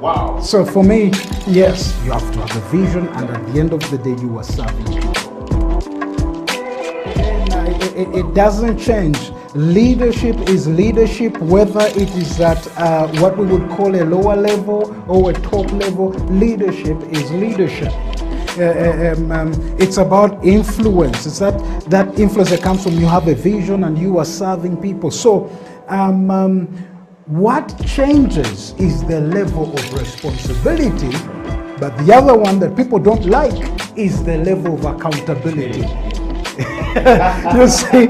Wow. So for me, yes, you have to have a vision, and at the end of the day, you are serving people. It doesn't change. Leadership is leadership, whether it is at what we would call a lower level or a top level. Leadership is leadership. It's about influence. It's that influence that comes from you have a vision and you are serving people. So what changes is the level of responsibility, but the other one that people don't like is the level of accountability. You see,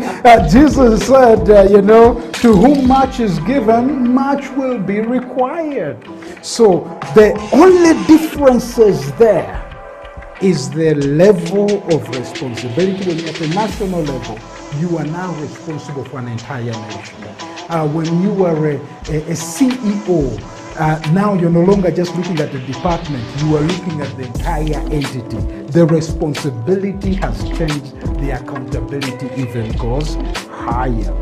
Jesus said, to whom much is given, much will be required. So the only differences there is the level of responsibility. When you're at the national level, you are now responsible for an entire nation. When you are a CEO, now you're no longer just looking at the department, you are looking at the entire entity. The responsibility has changed, the accountability even goes higher.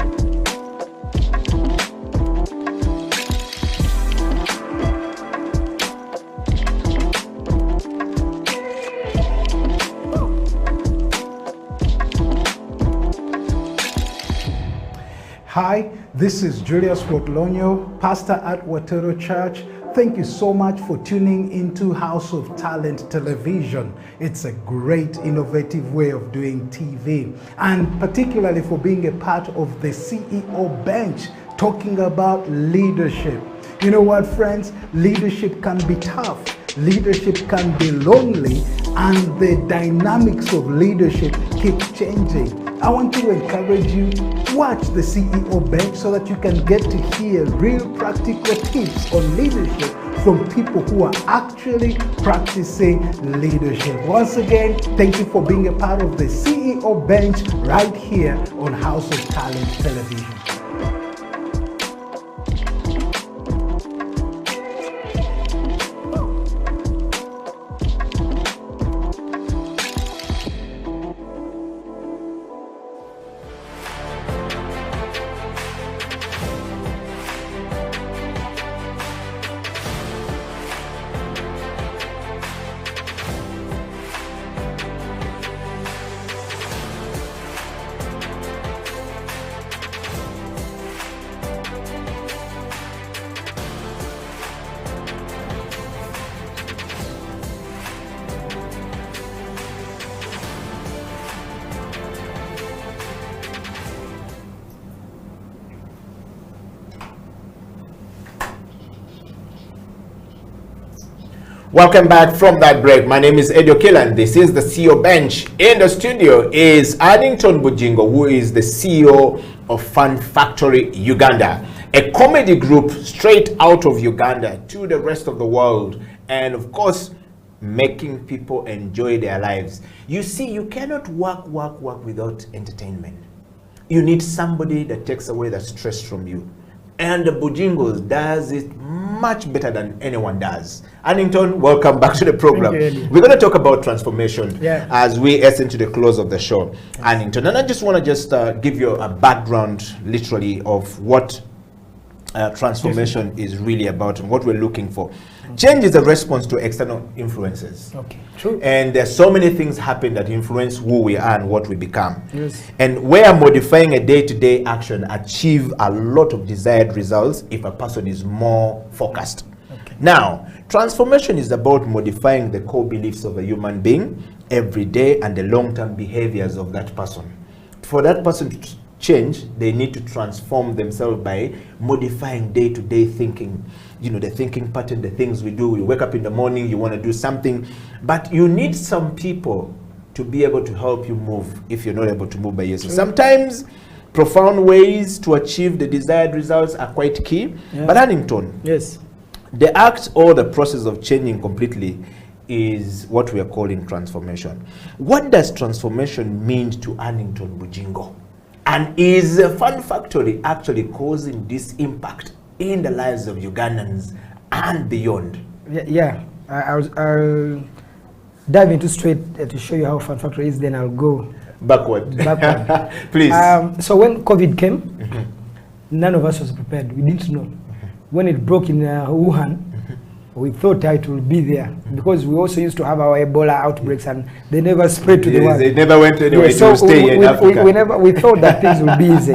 Hi, this is Julius Watlonyo, pastor at Watero Church. Thank you so much for tuning into House of Talent Television. It's a great, innovative way of doing TV, and particularly for being a part of the CEO bench, talking about leadership. You know what, friends? Leadership can be tough. Leadership can be lonely, and the dynamics of leadership keep changing. I want to encourage you, watch the CEO bench so that you can get to hear real practical tips on leadership from people who are actually practicing leadership. Once again, thank you for being a part of the CEO bench right here on House of Talent Television. Welcome back from that break. My name is Edio Killan. This is the CEO Bench. In the studio is Addington Bujingo, who is the CEO of Fun Factory Uganda, a comedy group straight out of Uganda to the rest of the world, and of course, making people enjoy their lives. You see, you cannot work without entertainment. You need somebody that takes away the stress from you. And the Bujingos does it much better than anyone does. Addington, welcome back to the program. We're going to talk about transformation as we hasten to the close of the show. Yes. Addington, and I just want to give you a background, literally, of what transformation is really about and what we're looking for. Change is a response to external influences. Okay, true. And there's so many things happen that influence who we are and what we become. Yes. And where modifying a day-to-day action achieve a lot of desired results if a person is more focused. Okay. Now, transformation is about modifying the core beliefs of a human being every day and the long-term behaviors of that person. For that person to change, they need to transform themselves by modifying day-to-day thinking. You know, the thinking pattern, the things we do. You wake up in the morning, you want to do something, but you need some people to be able to help you move if you're not able to move by yourself. Sometimes profound ways to achieve the desired results are quite key. Yeah. But Addington, yes, the act or the process of changing completely is what we are calling transformation. What does transformation mean to Addington Bujingo? And is Fun Factory actually causing this impact in the lives of Ugandans and beyond? I'll dive into straight to show you how Fun Factory is, then I'll go backward. Please. So when COVID came, none of us was prepared. We didn't know. When it broke in Wuhan, we thought it will be there because we also used to have our Ebola outbreaks and they never spread to the world. They never went anywhere. So to stay in Africa. We thought that things would be easy.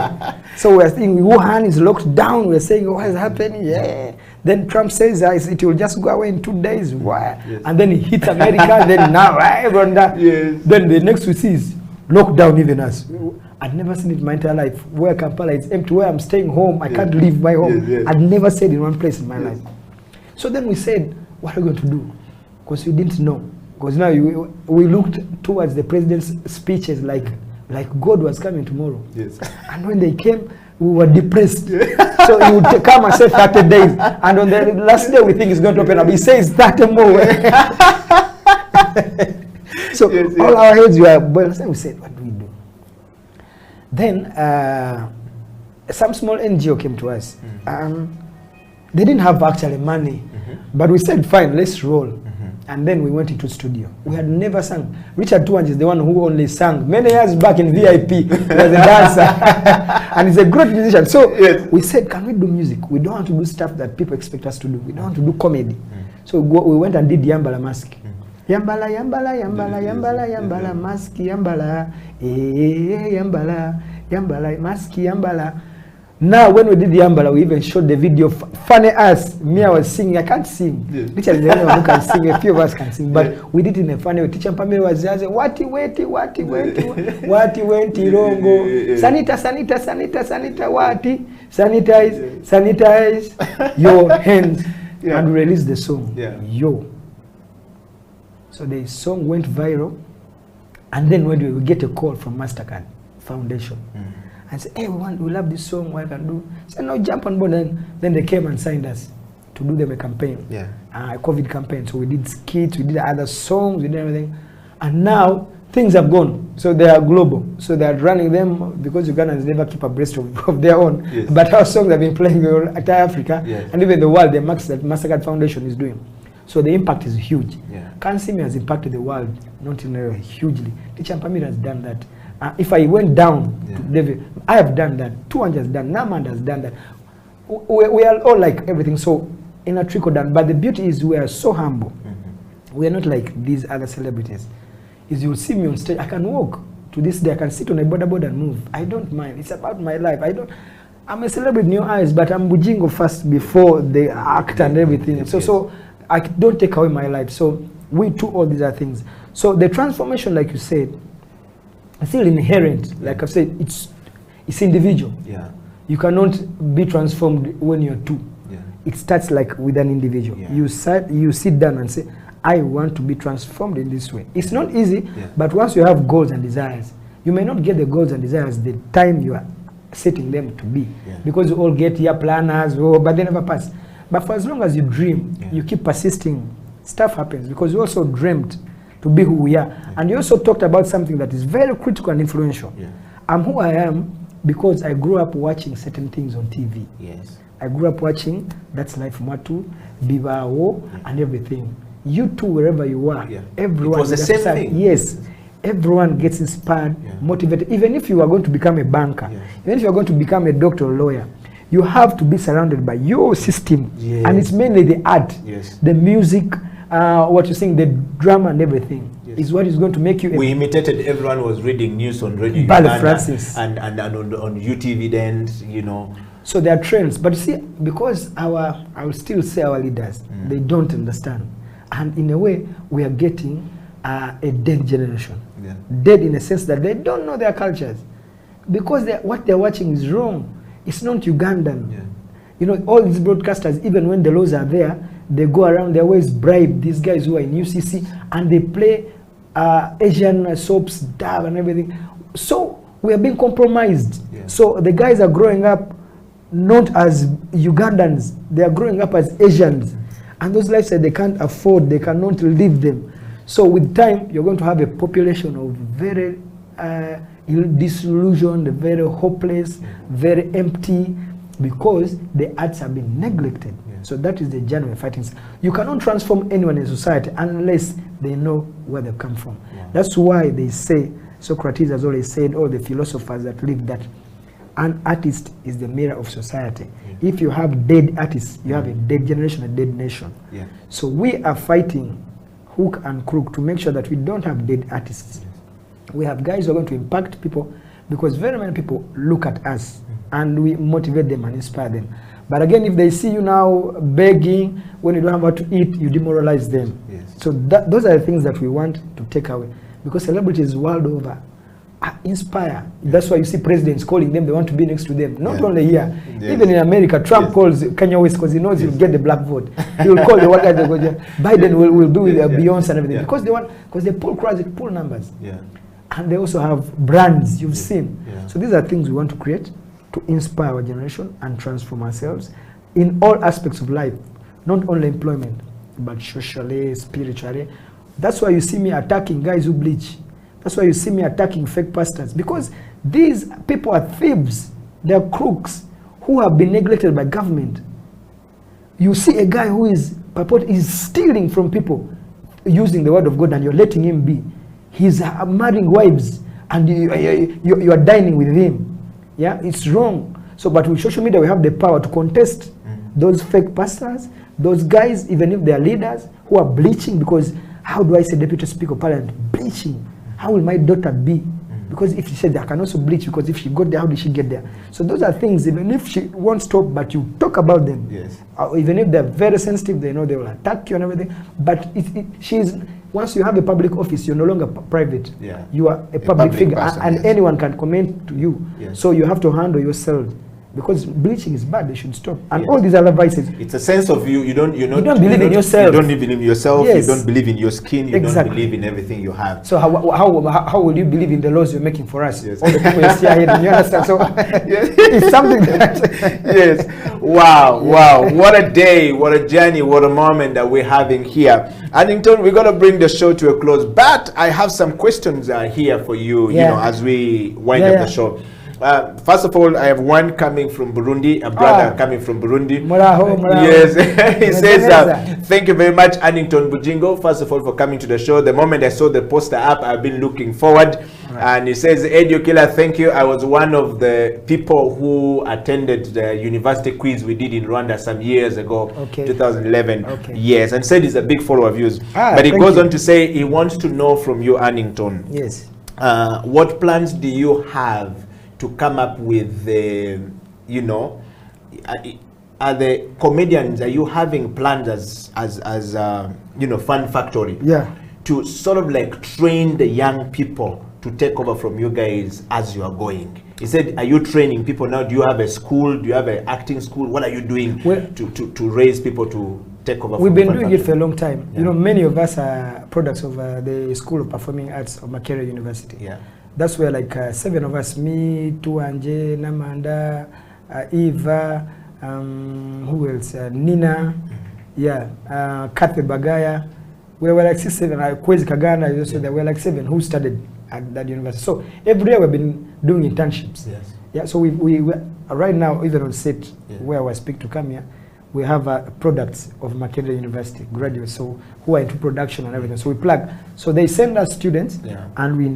So we are thinking Wuhan is locked down. We're saying what is happening? Yeah. Then Trump says it will just go away in 2 days. Why? Yes. And then he hits America. Then now everyone. Yes. Then the next we see is lockdown. Even us. I'd never seen it in my entire life. Where Kampala is empty. Where I'm staying home. I can't leave my home. Yes, yes. I'd never stayed in one place in my life. So then we said, what are we going to do? Because we didn't know. Because now we looked towards the president's speeches like God was coming tomorrow. Yes. And when they came, we were depressed. So he would come and say 30 days. And on the last day, we think it's going to open up. He says 30 more. So yes, all our heads were boiled. So we said, what do we do? Then some small NGO came to us. They didn't have actually money. But we said, fine, let's roll. And then we went into studio. We had never sung. Richard Tuanj is the one who only sang many years back in VIP. He was a dancer. And he's a great musician. So yes, we said, can we do music? We don't want to do stuff that people expect us to do. We don't want to do comedy. So we went and did Yambala Mask. Yambala, Yambala, Yambala, Yambala, Yambala, Mask, Yambala. Yambala, Yambala, Mask, Yambala. Now, when we did the Yambala, we even showed the video. Funny as me, I was singing. I can't sing. Yes. Richard is the only one who can sing. A few of us can sing, but yes, we did it in a funny way. Teacher Pamela was just wati weti rongo. Sanita, sanita, sanita, sanita, wati. Sanitize, sanitize your hands, and release the song. Yo. So the song went viral, and then when we get a call from MasterCard Foundation. And say, hey, we love this song, what I can do. Say, no, jump on board. And then they came and signed us to do them a campaign, a COVID campaign. So we did skits, we did other songs, we did everything. And now things have gone. So they are global. So they are running them because Ugandans never keep abreast of their own. Yes. But our songs have been playing in entire Africa, and even the world, the marks that MasterCard Foundation is doing. So the impact is huge. Kansimi has impacted the world, not in a hugely. Teacher Pamela has done that. If I went down to David, I have done that. Tuanj has done. Naman has done that. We are all like everything. So in a trickle down. But the beauty is we are so humble. We are not like these other celebrities. Is you'll see me on stage. I can walk to this day. I can sit on a board and move. I don't mind. It's about my life. I'm a celebrity in your eyes, but I'm Bujingo first before the act and everything. So I don't take away my life. So we do all these other things. So the transformation, like you said, it's still inherent. Like I've said, it's individual. You cannot be transformed when you're two. It starts like with an individual. You sit down and say, I want to be transformed in this way. It's not easy, but once you have goals and desires, you may not get the goals and desires the time you are setting them to be. Because you all get your planners, but they never pass. But for as long as you dream, you keep persisting, stuff happens. Because you also dreamt to be who we are. And you also talked about something that is very critical and influential. I'm who I am because I grew up watching certain things on TV. I grew up watching That's Life Matu, Bibao, and everything. You too, wherever you are, everyone. It was the same thing. Yes. Everyone gets inspired, motivated. Even if you are going to become a banker, even if you are going to become a doctor or lawyer, you have to be surrounded by your system. And it's mainly the art, the music, what you sing, the drama and everything is what is going to make you. We imitated. Everyone was reading news on radio Uganda and on UTV then, you know. So there are trends, but you see, because I will still say our leaders, they don't understand, and in a way we are getting a dead generation. Dead in a sense that they don't know their cultures, because what they're watching is wrong. It's not Ugandan. You know, all these broadcasters, even when the laws are there, they go around, they always bribe these guys who are in UCC, and they play Asian soaps, dab and everything. So we are being compromised. So the guys are growing up not as Ugandans, they are growing up as Asians. And those lifestyles they can't afford, they cannot live them. So with time, you're going to have a population of very disillusioned, very hopeless, very empty, because the arts have been neglected. So that is the journey we're fighting. You cannot transform anyone in society unless they know where they come from. That's why they say, Socrates has always said, all the philosophers that live, that An artist is the mirror of society. If you have dead artists, you have a dead generation, a dead nation. So we are fighting hook and crook to make sure that we don't have dead artists. We have guys who are going to impact people, because very many people look at us and we motivate them and inspire them. But again, if they see you now begging, when you don't have what to eat, you demoralize them. So those are the things that we want to take away. Because celebrities world over inspire. That's why you see presidents calling them, they want to be next to them. Not only here, even in America, Trump calls Kanye West because he knows he'll get the black vote. He will call the one guy, Biden will do with Beyonce and everything. Because they pull crowds, they pull numbers. And they also have brands, you've seen. So these are things we want to create to inspire our generation and transform ourselves in all aspects of life, not only employment, but socially, spiritually. That's why you see me attacking guys who bleach. That's why you see me attacking fake pastors, because these people are thieves. They are crooks who have been neglected by government. You see a guy who is stealing from people using the word of God, and you're letting him be. He's marrying wives, and you are dining with him. It's wrong. So, but with social media, we have the power to contest those fake pastors, those guys, even if they are leaders, who are bleaching. Because how do I say Deputy Speaker of Parliament bleaching? How will my daughter be? Because if she said I can also bleach, because if she got there, how did she get there? So those are things, even if she won't stop, but you talk about them. Even if they're very sensitive, they know they will attack you and everything. But once you have a public office, you're no longer private. You are a public figure, and anyone can comment to you. So you have to handle yourself. Because bleaching is bad, they should stop. And all these other vices. It's a sense of you don't believe in yourself. You don't believe in yourself, you don't believe in your skin, you don't believe in everything you have. So how will you believe in the laws you're making for us? All the people you see ahead, you understand? So it's something that Wow. What a day, what a journey, what a moment that we're having here. Addington, we're gonna bring the show to a close, but I have some questions here for you, you know, as we wind up the show. First of all, I have one coming from Burundi, a brother coming from Burundi. Muraho. Yes, he says, thank you very much, Addington Bujingo, first of all, for coming to the show. The moment I saw the poster up, I've been looking forward. And he says, Edio Killer, thank you. I was one of the people who attended the university quiz we did in Rwanda some years ago, 2011. Yes, and said he's a big follower of yours. But he goes on to say he wants to know from you, Addington, what plans do you have to come up with the, are the comedians, are you having plans as Fun Factory to sort of like train the young people to take over from you guys as you are going? He said, are you training people now? Do you have a school? Do you have an acting school? What are you doing to raise people to take over? We've been doing it for a long time. Many of us are products of the School of Performing Arts of Makerere University. That's where like 7 of us, me, Tuanje, Namanda, Eva, who else? Nina, Kathy Bagaya. We were like 6, 7. Kwezi Kagana, also there were like 7 who studied at that university. So every year we've been doing internships. So we right now, even on set where I speak to come here, we have products of Makerere University graduates, so who are into production and everything. So we plug. So they send us students, and we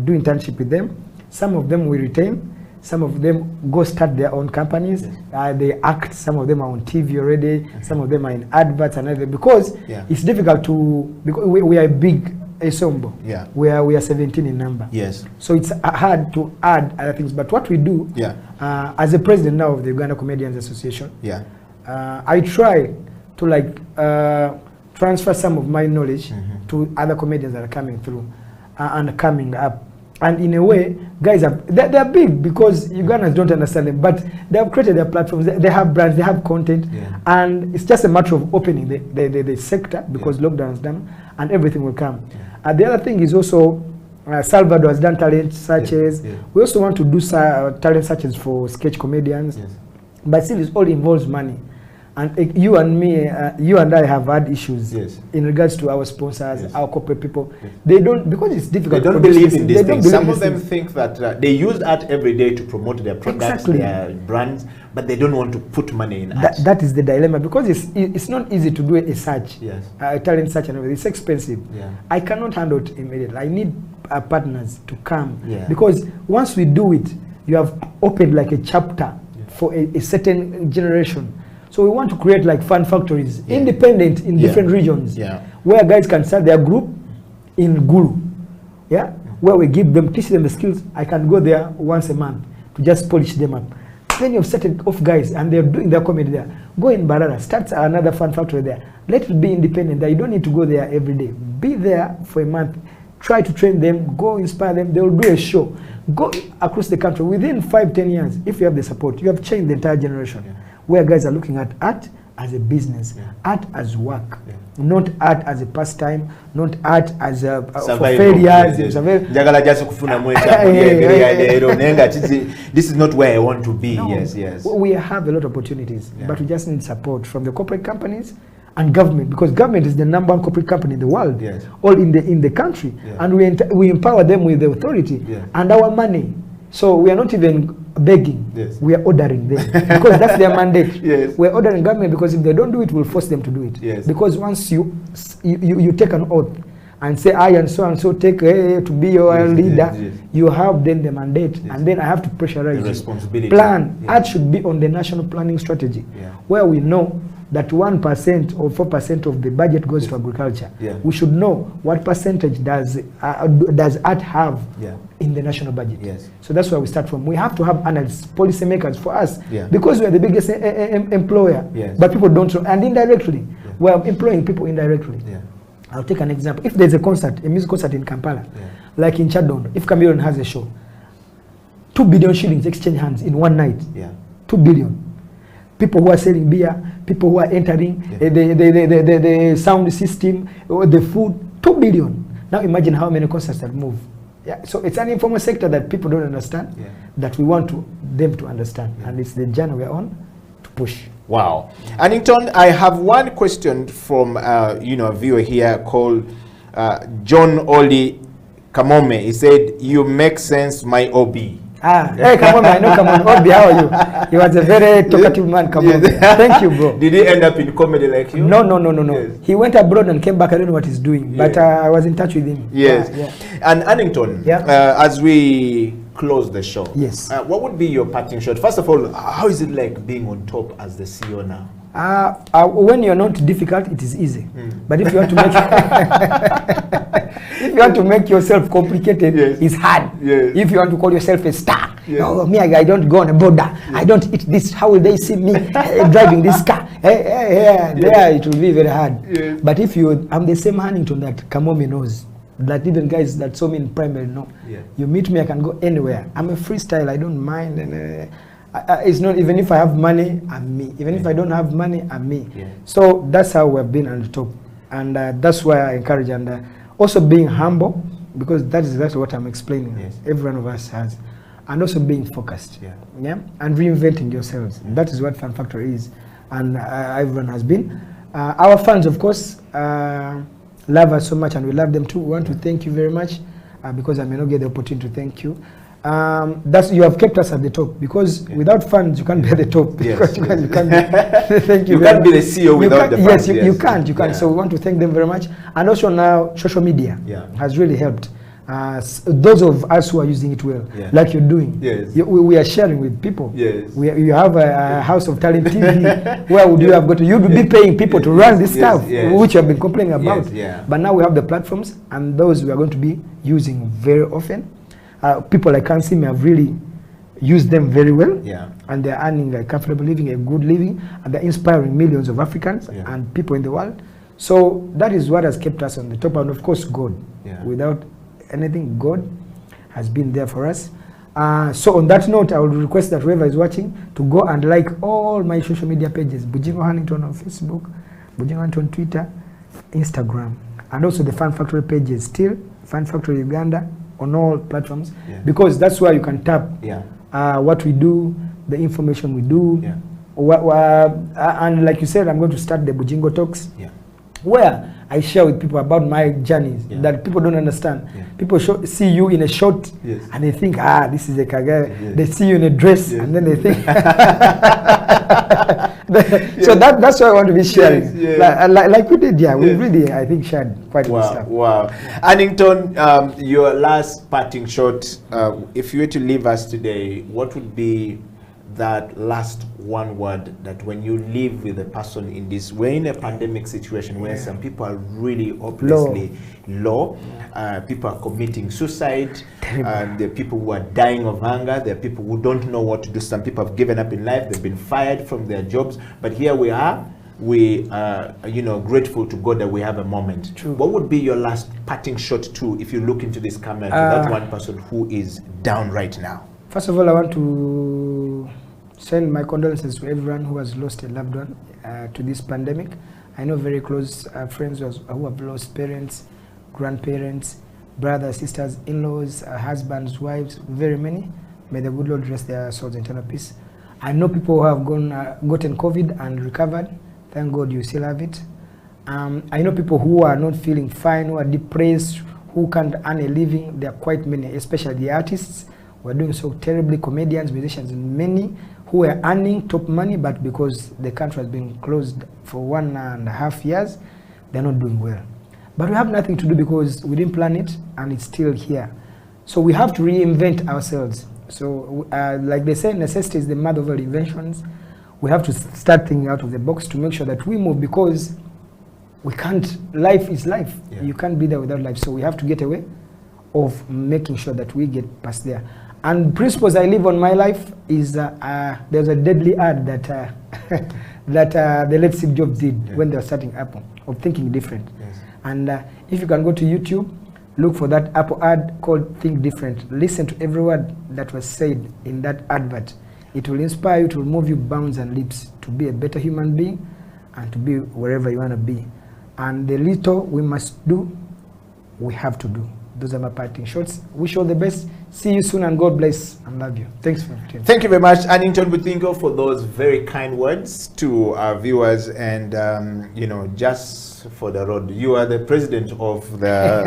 do internship with them. Some of them we retain. Some of them go start their own companies. They act. Some of them are on TV already. Some of them are in adverts and everything. Because it's difficult to, because we are a big ensemble. We are 17 in number. So it's hard to add other things. But what we do, as a president now of the Uganda Comedians Association, I try to transfer some of my knowledge to other comedians that are coming through and coming up. And in a way, guys they're big because Ugandans don't understand them, but they have created their platforms. They have brands, they have content, and it's just a matter of opening the sector, because lockdown is done and everything will come. The other thing is also Salvador has done talent searches. We also want to do talent searches for sketch comedians, but still it all involves money. And you and me, you and I have had issues in regards to our sponsors, our corporate people. They don't, because it's difficult. They don't believe in these things. Some of them think that they use art every day to promote their products, their brands, but they don't want to put money in art. That is the dilemma, because it's not easy to do a search, a talent search and everything. It's expensive. I cannot handle it immediately. I need partners to come, because once we do it, you have opened like a chapter for a certain generation. So we want to create like fun factories, independent in different regions, where guys can start their group in Gulu, where we give them, teach them the skills. I can go there once a month to just polish them up. Then you've started off guys and they're doing their comedy there. Go in Barara, start another fun factory there. Let it be independent there. You don't need to go there every day. Be there for a month. Try to train them, go inspire them. They will do a show. Go across the country. Within 5-10 years, if you have the support, you have changed the entire generation. Where guys are looking at art as a business, art as work, not art as a pastime, not art as a for failures. This is not where I want to be. No. Yes. We have a lot of opportunities, but we just need support from the corporate companies and government, because government is the #1 corporate company in the world, all in the country, and we empower them with the authority and our money. So we are not even begging, we are ordering them because that's their mandate. We are ordering government because if they don't do it, we'll force them to do it. Because once you take an oath and say I and so take to be your leader, you have then the mandate, and then I have to pressurize the responsibility. Plan. Art should be on the national planning strategy, where we know that 1% or 4% of the budget goes to agriculture. We should know what percentage does art have in the national budget. So that's where we start from. We have to have analysts, policymakers for us, because we are the biggest employer, but people don't know, and indirectly, we are employing people indirectly. I'll take an example. If there's a concert, a music concert in Kampala, like in Chadon, if Cameroon has a show, 2 billion shillings exchange hands in one night. 2 billion. People who are selling beer, people who are entering, the sound system, the food, 2 billion. Now imagine how many concerts that move. So it's an informal sector that people don't understand, that we want them to understand. And it's the journey we're on to push. Wow. Annington, I have one question from a viewer here called John Oli Kamome. He said, "You make sense, my OB." Hey, come on, I know, come on. Obi, how are you? He was a very talkative man, come on. Thank you, bro. Did he end up in comedy like you? No. He went abroad and came back. I don't know what he's doing, but I was in touch with him. And Annington, as we close the show, what would be your parting shot? First of all, how is it like being on top as the CEO now? When you're not difficult, it is easy. But if you want to make if you want to make yourself complicated, it's hard. If you want to call yourself a star, me, I don't go on a border. I don't eat this. How will they see me driving this car? There it will be very hard. But if I'm the same Annington that Kamome knows, that even guys that saw me in primary know. You meet me, I can go anywhere. I'm a freestyle. I don't mind. And it's not, even if I have money, I'm me. Even if I don't have money, I'm me. So that's how we've been on the top, and that's why I encourage, and also being humble, because that is exactly what I'm explaining. Every one of us has, and also being focused, and reinventing yourselves. That is what Fun Factory is, and everyone has been. Our fans, of course, love us so much, and we love them too. We want to thank you very much, because I may not get the opportunity to thank you. You have kept us at the top, because without funds you can't be at the top. You can't thank you. You can't be the CEO without the funds. You can't. So we want to thank them very much, and also now social media has really helped. Those of us who are using it well, like you're doing, we are sharing with people. You have a House of Talent TV. Where would you have got to? You'd be paying people to run this stuff, which you have been complaining about. But now we have the platforms, and those we are going to be using very often. People like Kansi have really used them very well, and they're earning a comfortable living, a good living, and they're inspiring millions of Africans and people in the world. So that is what has kept us on the top, and of course God. Without anything, God has been there for us. So on that note, I would request that whoever is watching to go and like all my social media pages: Bujingo Annington on Facebook, Bujingo Annington on Twitter, Instagram, and also the Fun Factory pages, still Fun Factory Uganda, on all platforms, because that's where you can tap what we do, the information we do, and like you said, I'm going to start the Bujingo Talks, where I share with people about my journeys that people don't understand. People see you in a short, and they think, this is a Kagere. They see you in a dress, and then they think, So that's what I want to be sharing. Yes, yes. Like we did, yeah. We really, I think, shared quite good stuff. Wow. Annington, your last parting shot, if you were to leave us today, what would be that last one word that when you live with a person in this, we're in a pandemic situation where some people are really hopelessly low. People are committing suicide. There are people who are dying of hunger. There are people who don't know what to do. Some people have given up in life. They've been fired from their jobs. But here we are. We are, grateful to God that we have a moment. True. What would be your last parting shot to, if you look into this camera, to that one person who is down right now? First of all, I want to send my condolences to everyone who has lost a loved one to this pandemic. I know very close friends who have lost parents, grandparents, brothers, sisters, in-laws, husbands, wives, very many. May the good Lord rest their souls in eternal peace. I know people who have gotten COVID and recovered. Thank God you still have it. I know people who are not feeling fine, who are depressed, who can't earn a living. There are quite many, especially the artists who are doing so terribly, comedians, musicians, many who are earning top money, but because the country has been closed for 1.5 years, they're not doing well. But we have nothing to do because we didn't plan it and it's still here. So we have to reinvent ourselves. So like they say, necessity is the mother of all inventions. We have to start thinking out of the box to make sure that we move, because we can't, life is life. Yeah. You can't be there without life. So we have to get away of making sure that we get past there. And principles I live on my life is, there's a deadly ad that that the late Steve Jobs did when they were starting Apple, of thinking different. Yes. And if you can go to YouTube, look for that Apple ad called Think Different. Listen to every word that was said in that advert. It will inspire you, it will move you bounds and leaps to be a better human being and to be wherever you want to be. And the little we must do, we have to do. Those are my parting shots. Wish you all the best. See you soon and God bless and love you. Thanks for tuning. Thank you very much, Annington Buthingo, for those very kind words to our viewers. And, just for the road, you are the president of the,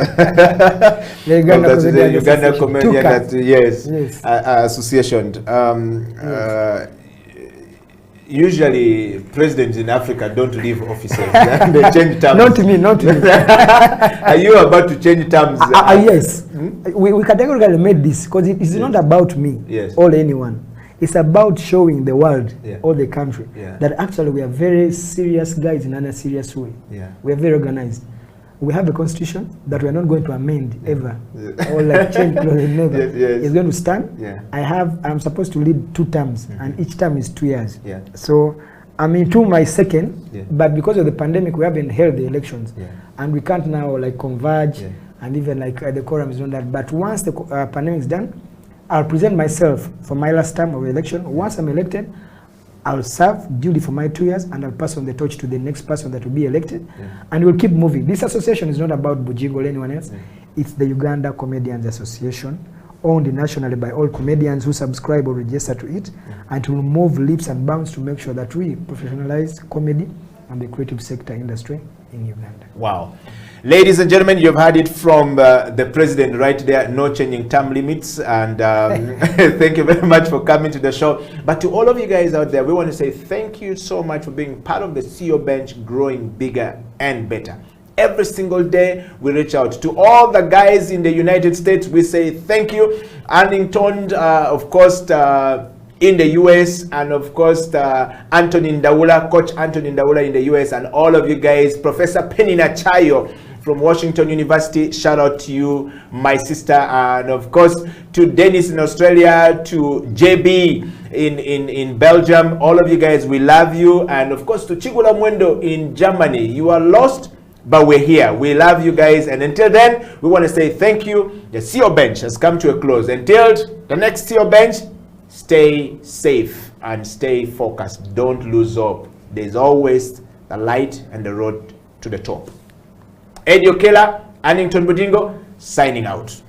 Uganda Comedian Association. Usually, presidents in Africa don't leave offices. They change terms. Not me. Are you about to change terms? Yes. We categorically made this because it is not about me or anyone. It's about showing the world or the country that actually we are very serious guys in a serious way. We are very organized. We have a constitution that we are not going to amend ever or like change never. It's going to stand. I'm supposed to lead 2 terms and each term is 2 years. So I'm into my second, but because of the pandemic we haven't held the elections and we can't now like converge and even like the quorum is not that. But once the pandemic is done, I'll present myself for my last term of election. Once I'm elected, I'll serve duly for my 2 years and I'll pass on the torch to the next person that will be elected. And we'll keep moving. This association is not about Bujingo or anyone else. It's the Uganda Comedians Association, owned nationally by all comedians who subscribe or register to it. And to move leaps and bounds to make sure that we professionalize comedy and the creative sector industry in Uganda. Wow. Ladies and gentlemen, you've heard it from the president right there, no changing term limits. And thank you very much for coming to the show. But to all of you guys out there, we want to say thank you so much for being part of the CEO Bench, growing bigger and better. Every single day, we reach out to all the guys in the United States. We say thank you. Annington, of course, in the US, and of course Anthony Ndaula, Coach Anthony Ndaula in the US, and all of you guys, Professor Penina Chayo from Washington University, shout out to you, my sister, and of course to Dennis in Australia, to JB in Belgium, all of you guys, we love you, and of course to Chigula Mwendo in Germany. You are lost, but we're here. We love you guys, and until then, we want to say thank you. The CEO Bench has come to a close. Until the next CEO Bench, stay safe and stay focused. Don't lose hope. There's always the light and the road to the top. Eddie Okela, Annington Budingo, signing out.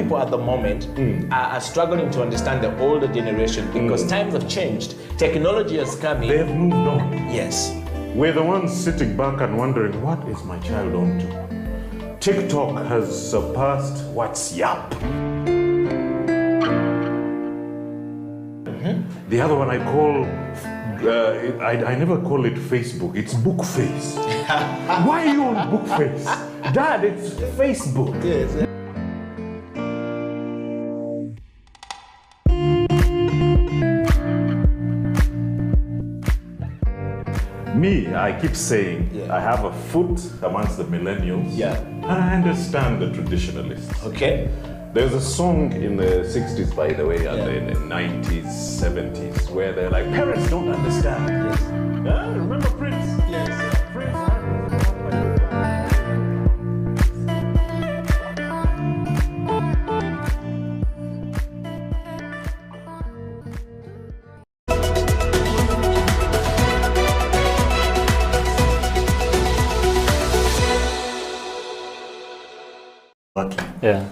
people at the moment are struggling to understand the older generation because times have changed. Technology has come in. They've moved on. Yes. We're the ones sitting back and wondering, what is my child on to? TikTok has surpassed WhatsApp. The other one I call, I never call it Facebook, it's Bookface. Why are you on Bookface? Dad, it's Facebook. Yes. Me, I keep saying, I have a foot amongst the millennials. Yeah. And I understand the traditionalists. Okay. There's a song in the 60s, by the way, and in the 90s, 70s, where they're like, parents don't understand. Yes. Remember Prince? Yes. Prince. Working. Yeah.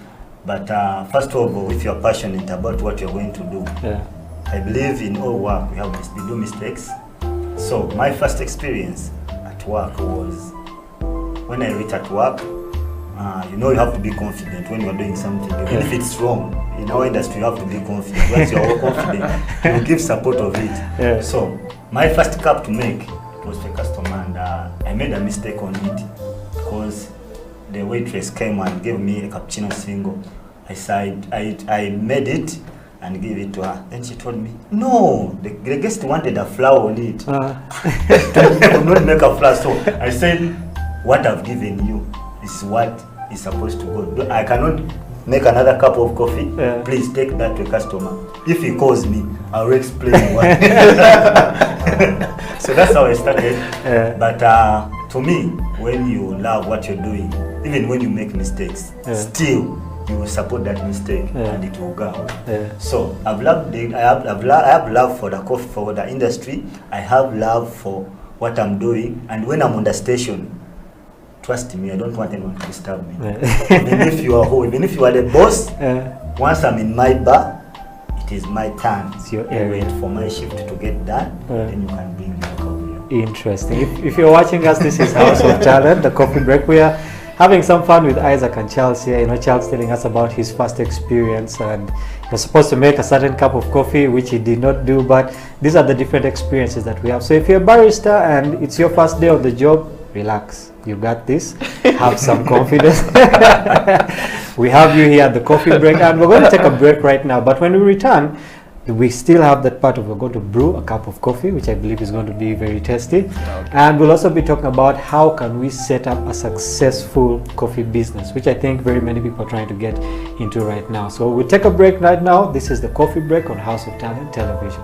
But first of all, if you're passionate about what you're going to do, I believe in all work we do mistakes. So my first experience at work was when I reached at work. You know, you have to be confident when you're doing something. Even if it's wrong, in our industry, you have to be confident. Once you're confident, you give support of it. Yeah. So my first cup to make was for a customer, and I made a mistake on it because the waitress came and gave me a cappuccino single. I said I made it and gave it to her. Then she told me, no, the guest wanted a flower on it. I could not make a flower. So I said, what I've given you is what is supposed to go. I cannot make another cup of coffee. Please take that to a customer. If he calls me, I'll explain why. So that's how I started. But to me, when you love what you're doing, even when you make mistakes, still you will support that mistake and it will go. So I have love for the coffee, for the industry. I have love for what I'm doing, and when I'm on the station, trust me, I don't want anyone to disturb me. Even if you are home, even if you are the boss, once I'm in my bar, it is my turn. It's your area. Wait for my shift to get done, then you can bring me a coffee. Interesting. If you're watching us, this is House of Talent, the coffee break. We are having some fun with Isaac and Charles here. You know, Charles telling us about his first experience, and he was supposed to make a certain cup of coffee, which he did not do, but these are the different experiences that we have. So if you're a barista and it's your first day on the job, relax. You got this. Have some confidence. We have you here at the coffee break, and we're going to take a break right now. But when we return, we still have that part of we're going to brew a cup of coffee, which I believe is going to be very tasty. And we'll also be talking about how can we set up a successful coffee business, which I think very many people are trying to get into right now. So we'll take a break right now. This is the coffee break on House of Talent Television.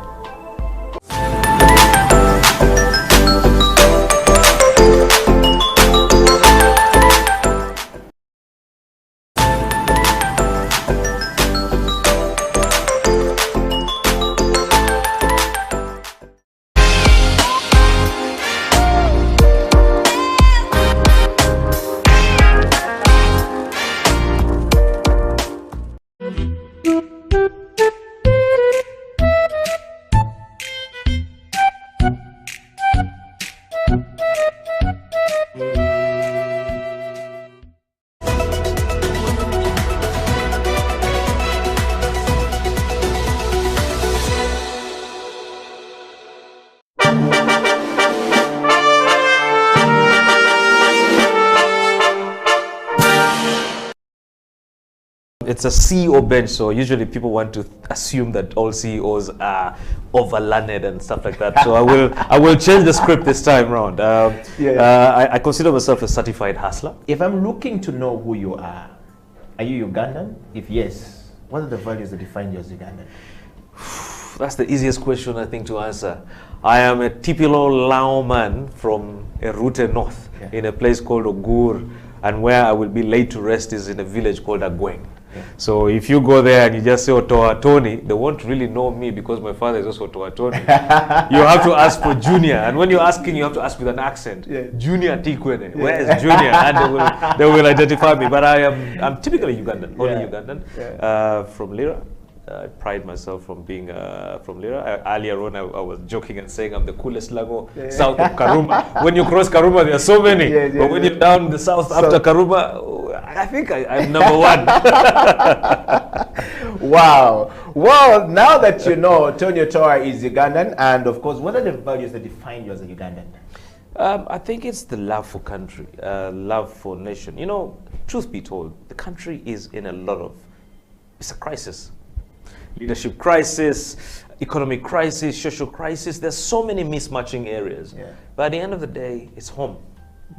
It's a CEO bench, so usually people want to assume that all CEOs are overlearned and stuff like that. So I will change the script this time around. I consider myself a certified hustler. If I'm looking to know who you are you Ugandan? If yes, what are the values that define you as Ugandan? That's the easiest question I think to answer. I am a typical Lao man from Erute North, in a place called Ogur, and where I will be laid to rest is in a village called Agweng. So if you go there and you just say Otoa Tony, they won't really know me because my father is also Otoa Tony. You have to ask for Junior, and when you're asking, you have to ask with an accent. Junior Tikwene, where is Junior? And they will identify me. But I'm typically Ugandan, only Ugandan, from Lira. I pride myself from being from Lira. Earlier on, I was joking and saying I'm the coolest Lago south of Karuma. When you cross Karuma, there are so many. But when you're down the south after Karuma, I think I'm number one. Wow. Well, now that you know Tonyo Toa is Ugandan, and of course, what are the values that define you as a Ugandan? I think it's the love for country, love for nation. You know, truth be told, the country is in a lot of, it's a crisis. Leadership crisis, economic crisis, social crisis. There's so many mismatching areas. But at the end of the day, it's home.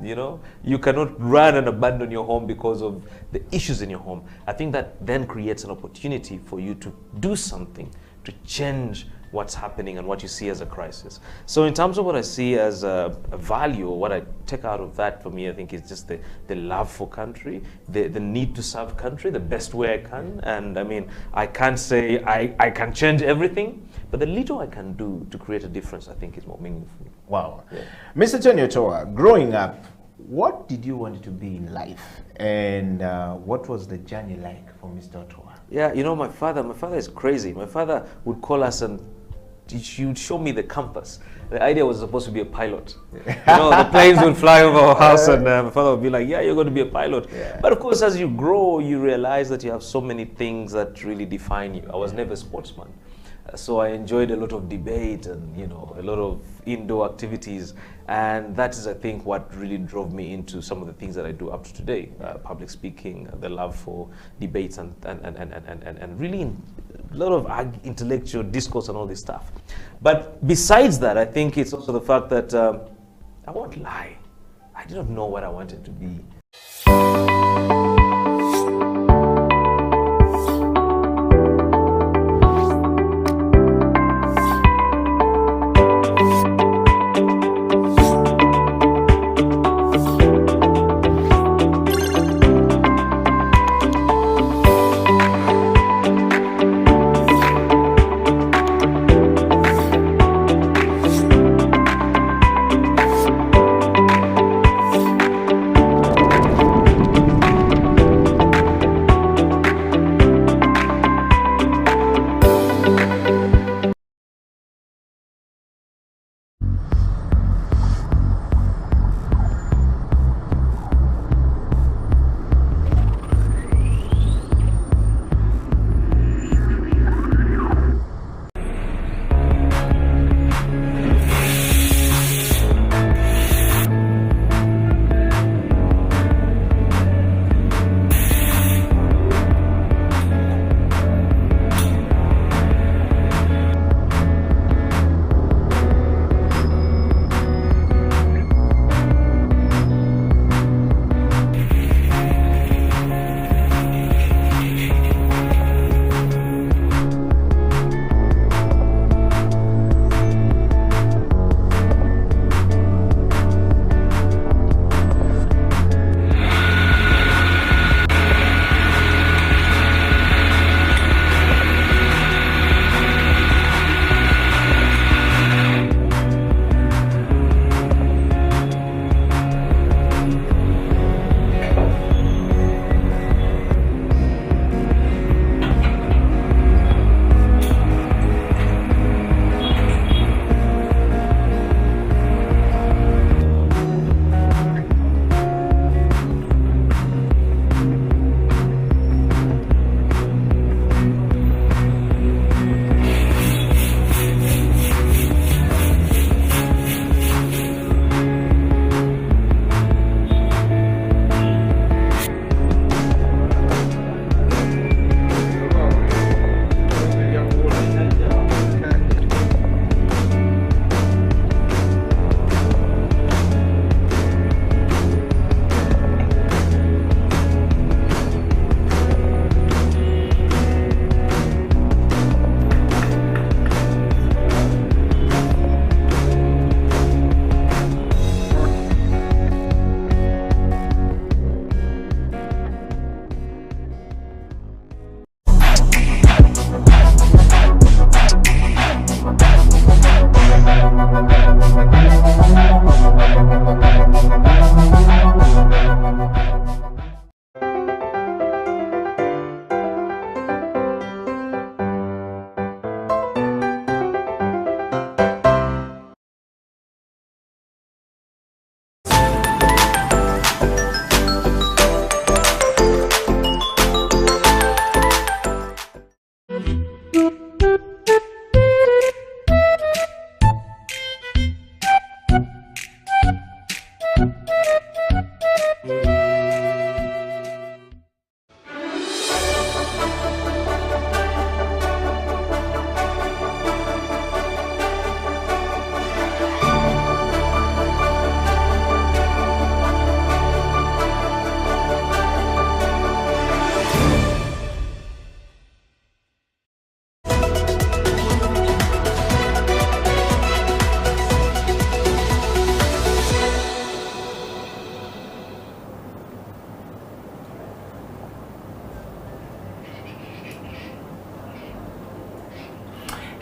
You know, you cannot run and abandon your home because of the issues in your home. I think that then creates an opportunity for you to do something to change what's happening and what you see as a crisis. So in terms of what I see as a value, or what I take out of that for me, I think is just the love for country, the need to serve country the best way I can. And I mean, I can't say I can change everything, but the little I can do to create a difference, I think is more meaningful. Wow. Mr. Tonyo Toa, growing up, what did you want to be in life? And what was the journey like for Mr. Toa? Yeah, you know, my father is crazy. My father would call us and he would show me the compass. The idea was supposed to be a pilot. You know, the planes would fly over our house and my father would be like, yeah, you're going to be a pilot. But of course, as you grow, you realize that you have so many things that really define you. I was never a sportsman. So I enjoyed a lot of debate and, you know, a lot of indoor activities. And that is, I think, what really drove me into some of the things that I do up to today. Public speaking, the love for debates and really a lot of intellectual discourse and all this stuff. But besides that, I think it's also the fact that I won't lie. I didn't know what I wanted to be.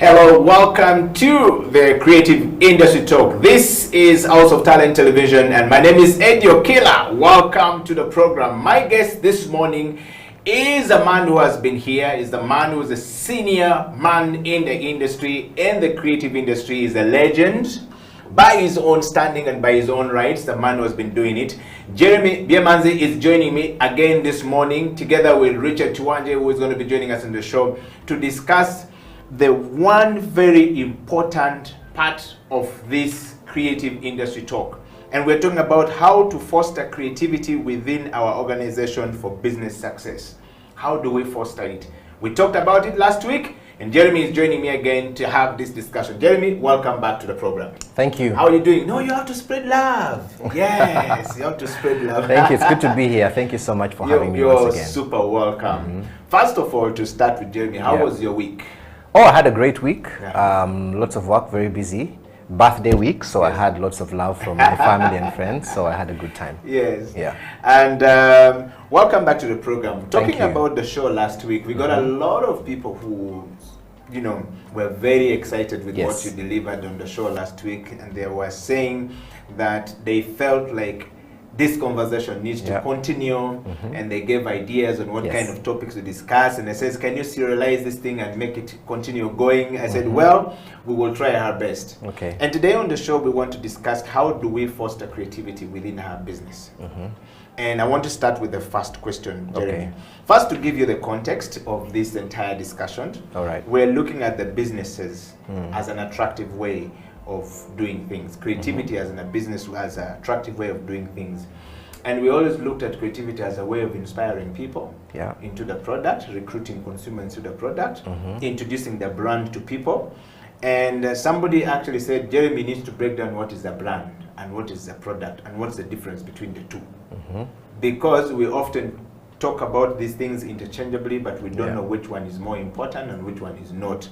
Hello, welcome to the Creative Industry Talk. This is House of Talent Television, and my name is Eddie Okila. Welcome to the program. My guest this morning is a man who has been here, is the man who is a senior man in the industry, in the creative industry, is a legend by his own standing and by his own rights, the man who has been doing it. Jeremy Biemanzi is joining me again this morning, together with Richard Tuwanje, who is going to be joining us in the show to discuss the one very important part of this creative industry talk. And we're talking about how to foster creativity within our organization for business success. How do we foster it? We talked about it last week, and Jeremy is joining me again to have this discussion. Jeremy, welcome back to the program. Thank you. How are you doing? No, you have to spread love. Yes, you have to spread love. Thank you. It's good to be here. Thank you so much for having me once again. You're super welcome. First of all, to start with Jeremy, how was your week? Oh, I had a great week. Lots of work, very busy. Birthday week, so I had lots of love from my family and friends, so I had a good time. Yes. Yeah. And welcome back to the program. Talking about the show last week, we got a lot of people who, you know, were very excited with what you delivered on the show last week, and they were saying that they felt like this conversation needs to continue, and they gave ideas on what kind of topics to discuss, and they says, can you serialize this thing and make it continue going? I said, well, we will try our best. Okay. And today on the show, we want to discuss how do we foster creativity within our business. And I want to start with the first question, Jeremy. Okay. First, to give you the context of this entire discussion, All right. we're looking at the businesses as an attractive way of doing things. Creativity as in a business as an attractive way of doing things. And we always looked at creativity as a way of inspiring people into the product, recruiting consumers into the product, introducing the brand to people. And somebody actually said, Jeremy needs to break down what is a brand and what is a product and what's the difference between the two. Because we often talk about these things interchangeably, but we don't know which one is more important and which one is not.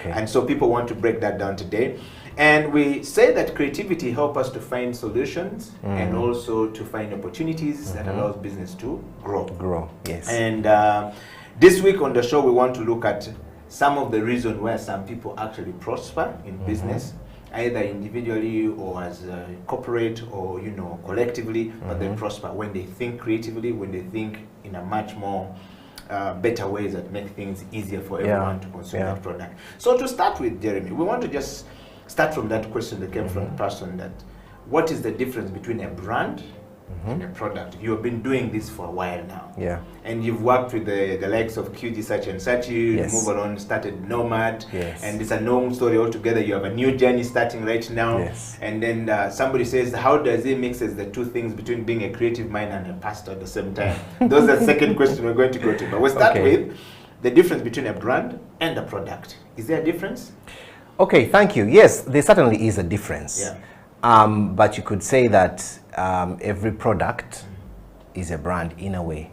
And so people want to break that down today. And we say that creativity helps us to find solutions and also to find opportunities that allows business to grow. Yes. And this week on the show, we want to look at some of the reasons where some people actually prosper in business, either individually or as a corporate or, you know, collectively, but they prosper when they think creatively, when they think in a much more better ways that make things easier for everyone to consume that product. So to start with, Jeremy, we want to just start from that question that came from the person, that what is the difference between a brand and a product? You have been doing this for a while now. And you've worked with the likes of QG such and such. You move along, started Nomad, and it's a known story altogether. You have a new journey starting right now. And then somebody says, how does it mixes the two things between being a creative mind and a pastor at the same time? Those are the second question we're going to go to. But we'll start with the difference between a brand and a product. Is there a difference? Okay, thank you. Yes, there certainly is a difference. But you could say that every product is a brand in a way.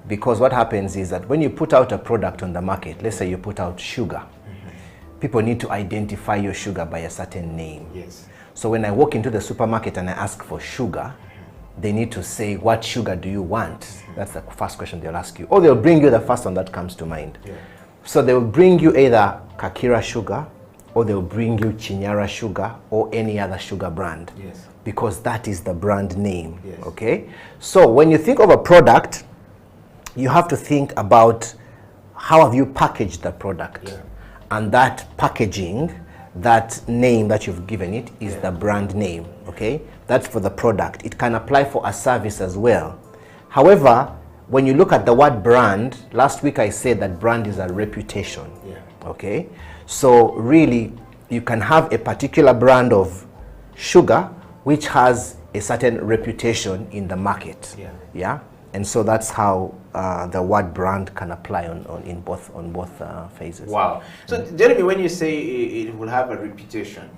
Because what happens is that when you put out a product on the market, let's say you put out sugar, people need to identify your sugar by a certain name. So when I walk into the supermarket and I ask for sugar, they need to say, what sugar do you want? That's the first question they'll ask you. Or they'll bring you the first one that comes to mind. So they'll bring you either Kakira sugar, or they'll bring you Chinyara sugar or any other sugar brand, because that is the brand name. Okay, so when you think of a product, you have to think about how have you packaged the product, and that packaging, that name that you've given it is the brand name. Okay, that's for the product. It can apply for a service as well. However, when you look at the word brand, last week I said that brand is a reputation. Okay, so really you can have a particular brand of sugar which has a certain reputation in the market. And so that's how the word brand can apply on both phases. Wow. So Jeremy, when you say it will have a reputation,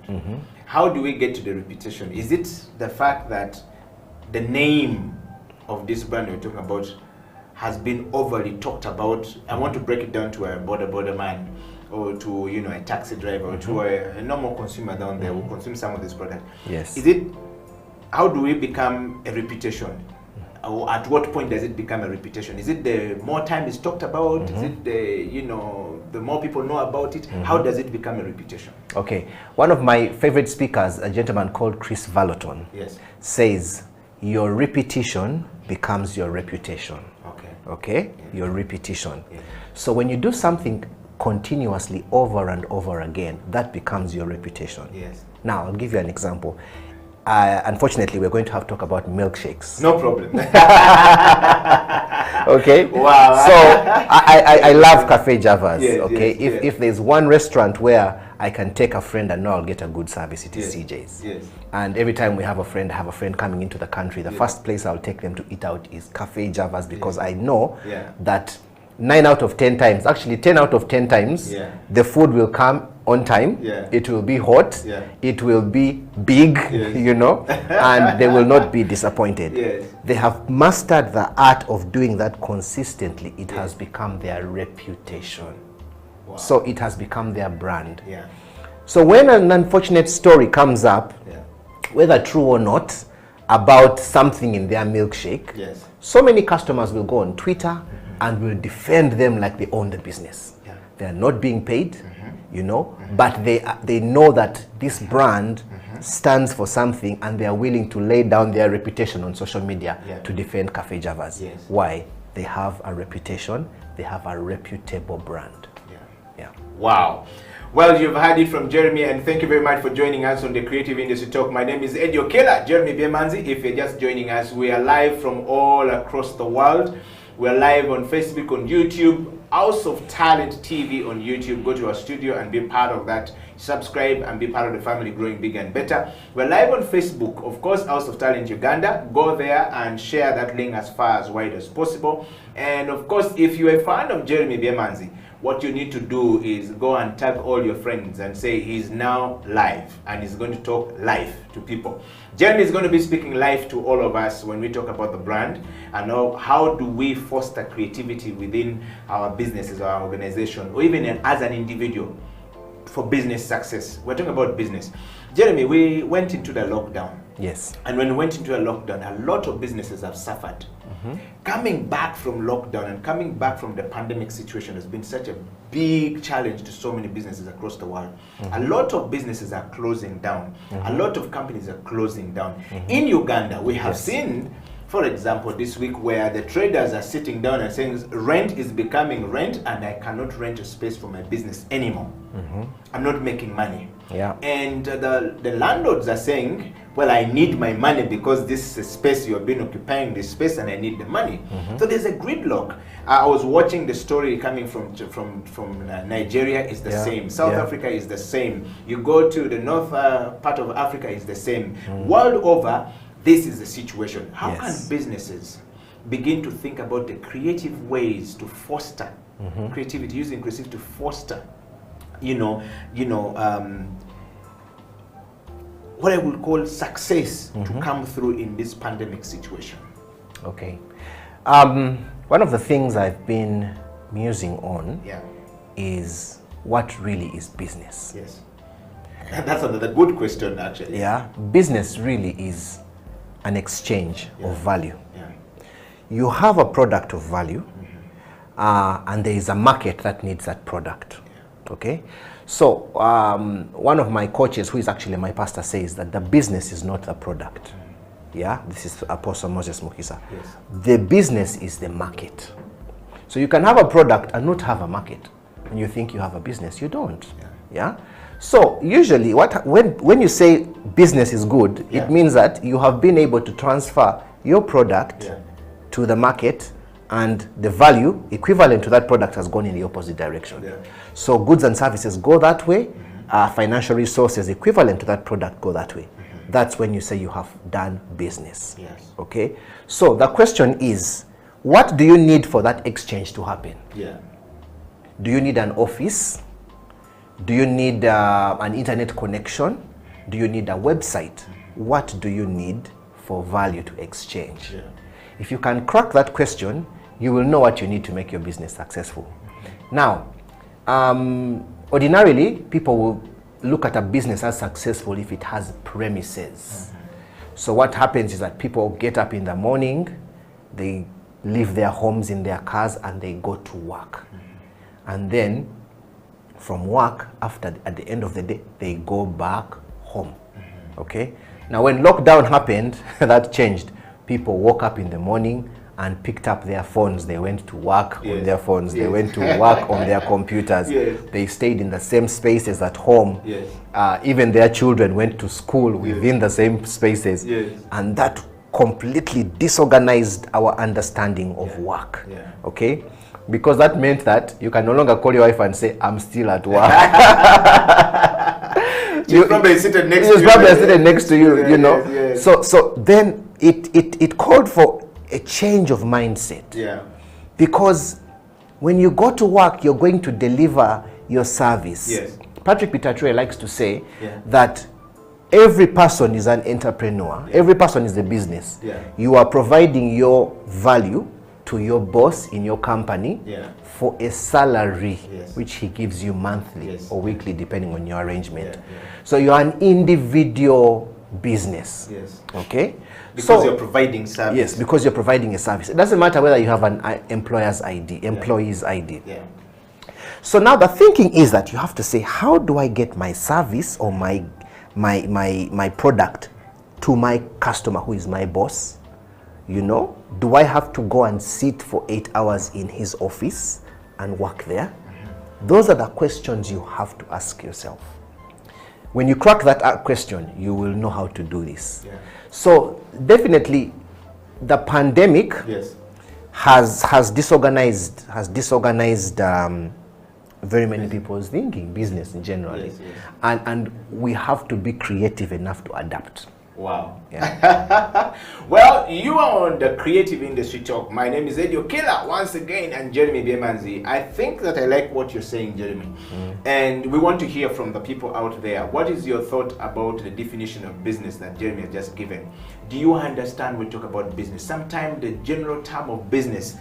how do we get to the reputation? Is it the fact that the name of this brand we're talking about has been overly talked about? I want to break it down to a border man, or to, you know, a taxi driver, or to a normal consumer down there who consumes some of this product. Is it, how do we become a reputation? Or at what point does it become a reputation? Is it the more time it's talked about? Is it the, you know, the more people know about it, how does it become a reputation? Okay. One of my favorite speakers, a gentleman called Chris Vallotton, says, your repetition becomes your reputation. Okay? Your repetition. So when you do something continuously over and over again, that becomes your reputation. Now, I'll give you an example. Unfortunately, we're going to have to talk about milkshakes. No problem. Okay? Wow. So, I love Cafe Javas, okay? If there's one restaurant where I can take a friend and know I'll get a good service, it is CJ's. And every time we have a friend, I have a friend coming into the country, the first place I'll take them to eat out is Cafe Javas, because I know that 9 out of 10 times, actually 10 out of 10 times, the food will come on time, it will be hot, it will be big, you know, and they will not be disappointed. They have mastered the art of doing that consistently. It has become their reputation. So it has become their brand. So when an unfortunate story comes up, whether true or not, about something in their milkshake, so many customers will go on Twitter and will defend them like they own the business. They are not being paid, you know, but they know that this brand stands for something, and they are willing to lay down their reputation on social media to defend Cafe Javas. Why? They have a reputation, they have a reputable brand. Wow. Well, you've heard it from Jeremy, and thank you very much for joining us on the Creative Industry Talk. My name is Eddie Okela, Jeremy Biemanzi. If you're just joining us, we are live from all across the world. We're live on Facebook, on YouTube, House of Talent TV on YouTube. Go to our studio and be part of that. Subscribe and be part of the family growing bigger and better. We're live on Facebook, of course, House of Talent Uganda. Go there and share that link as far as wide as possible. And of course, if you're a fan of Jeremy Biemanzi, what you need to do is go and tag all your friends and say he's now live, and he's going to talk live to people. Jeremy is going to be speaking live to all of us when we talk about the brand and how do we foster creativity within our businesses, our organization, or even as an individual for business success. We're talking about business. Jeremy, we went into the lockdown. And when we went into a lockdown, a lot of businesses have suffered. Coming back from lockdown and coming back from the pandemic situation has been such a big challenge to so many businesses across the world. A lot of businesses are closing down. A lot of companies are closing down. In Uganda, we have seen, for example, this week where the traders are sitting down and saying rent is becoming rent, and I cannot rent a space for my business anymore. I'm not making money. And the landlords are saying, well, I need my money because this is a space, you've been occupying this space, and I need the money. So there's a gridlock. I was watching the story coming from Nigeria is the same. South Africa is the same. You go to the north part of Africa is the same. World over, this is the situation. How can businesses begin to think about the creative ways to foster creativity, using creativity to foster, what I would call success to come through in this pandemic situation? Okay. One of the things I've been musing on is what really is business. That's another good question, actually. Business really is an exchange of value. You have a product of value, and there is a market that needs that product. Okay, so one of my coaches, who is actually my pastor, says that the business is not the product. This is Apostle Moses Mukisa. The business is the market. So you can have a product and not have a market, and you think you have a business. You don't. So usually, when you say business is good, it means that you have been able to transfer your product to the market, and the value equivalent to that product has gone in the opposite direction. So goods and services go that way, financial resources equivalent to that product go that way. That's when you say you have done business. Okay, so the question is, what do you need for that exchange to happen? Do you need an office? Do you need an internet connection? Do you need a website? What do you need for value to exchange? If you can crack that question, you will know what you need to make your business successful. Now, ordinarily, people will look at a business as successful if it has premises. So what happens is that people get up in the morning, they leave their homes in their cars, and they go to work. And then from work, at the end of the day, they go back home. Okay? Now, when lockdown happened, that changed. People woke up in the morning and picked up their phones. They went to work on their phones. They went to work on their computers. They stayed in the same spaces at home. Even their children went to school within the same spaces. And that completely disorganized our understanding of work. Okay? Because that meant that you can no longer call your wife and say, I'm still at work. She's probably seated next to you. You know. So then it called for a change of mindset. Because when you go to work, you're going to deliver your service. Patrick Pitatoué likes to say that every person is an entrepreneur. Every person is a business. You are providing your value to your boss in your company for a salary which he gives you monthly or weekly, depending on your arrangement. So you are an individual business. Okay? Because you're providing service. Yes, because you're providing a service. It doesn't matter whether you have an employer's ID, employee's ID. So now the thinking is that you have to say, how do I get my service or my product to my customer who is my boss? You know, do I have to go and sit for 8 hours in his office and work there? Those are the questions you have to ask yourself. When you crack that question, you will know how to do this. So definitely, the pandemic has disorganized very many people's thinking, business in general, and we have to be creative enough to adapt. Wow. Well, you are on the Creative Industry Talk. My name is Edio Killer once again, and Jeremy Biemanzi. I think that I like what you're saying, Jeremy. And we want to hear from the people out there. What is your thought about the definition of business that Jeremy has just given? Do you understand when we talk about business? Sometimes the general term of business,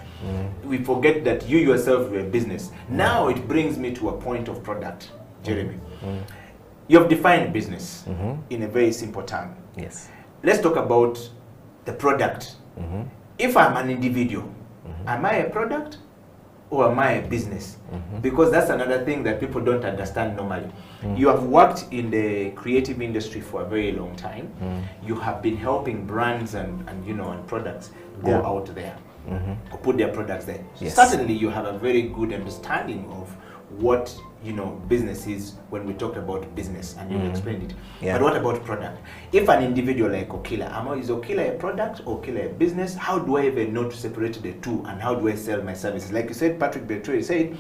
we forget that you yourself were a business. Now it brings me to a point of product, Jeremy. You have defined business in a very simple term. Let's talk about the product. If I'm an individual, am I a product or am I a business? Because that's another thing that people don't understand normally. You have worked in the creative industry for a very long time. You have been helping brands and products go out there or put their products there. Certainly you have a very good understanding of what business is when we talked about business, and you explained it. But what about product? If an individual like Okila, is Okila a product or Okila a business? How do I even know to separate the two, and how do I sell my services? Like you said, Patrick Pitatoué said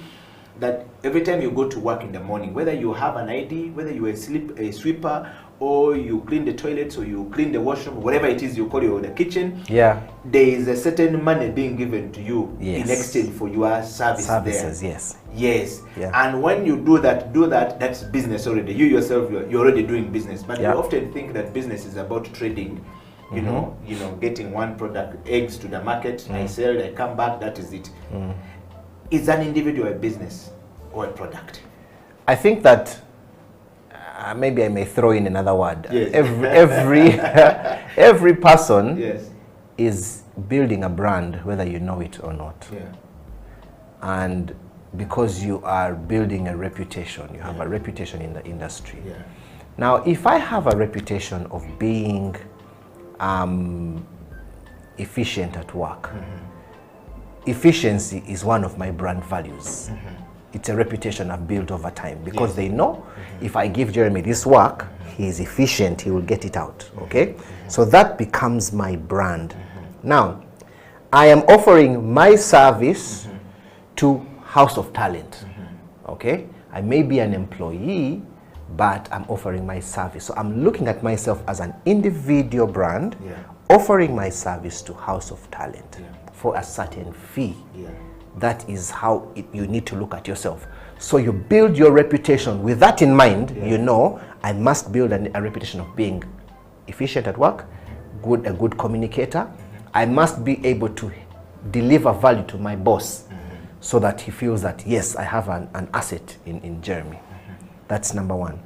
that every time you go to work in the morning, whether you have an ID, whether you are a sweeper, or you clean the toilets, or you clean the washroom, whatever it is you call the kitchen, there is a certain money being given to you in exchange for your services there. And when you do that, that's business already. You yourself, you're already doing business. But you often think that business is about trading, you know, getting one product, eggs to the market, I sell, I come back, that is it. Is an individual a business or a product? I think that maybe I may throw in another word. Every person is building a brand, whether you know it or not. And because you are building a reputation, you have a reputation in the industry. Now, if I have a reputation of being efficient at work, efficiency is one of my brand values. It's a reputation I've built over time, because they know if I give Jeremy this work, he is efficient, he will get it out. Okay? So that becomes my brand. Now, I am offering my service to House of Talent. Okay? I may be an employee, but I'm offering my service. So I'm looking at myself as an individual brand, offering my service to House of Talent for a certain fee. That is how you need to look at yourself. So you build your reputation with that in mind. You know, I must build a reputation of being efficient at work, a good communicator. I must be able to deliver value to my boss so that he feels that, yes, I have an asset in Jeremy. That's number one.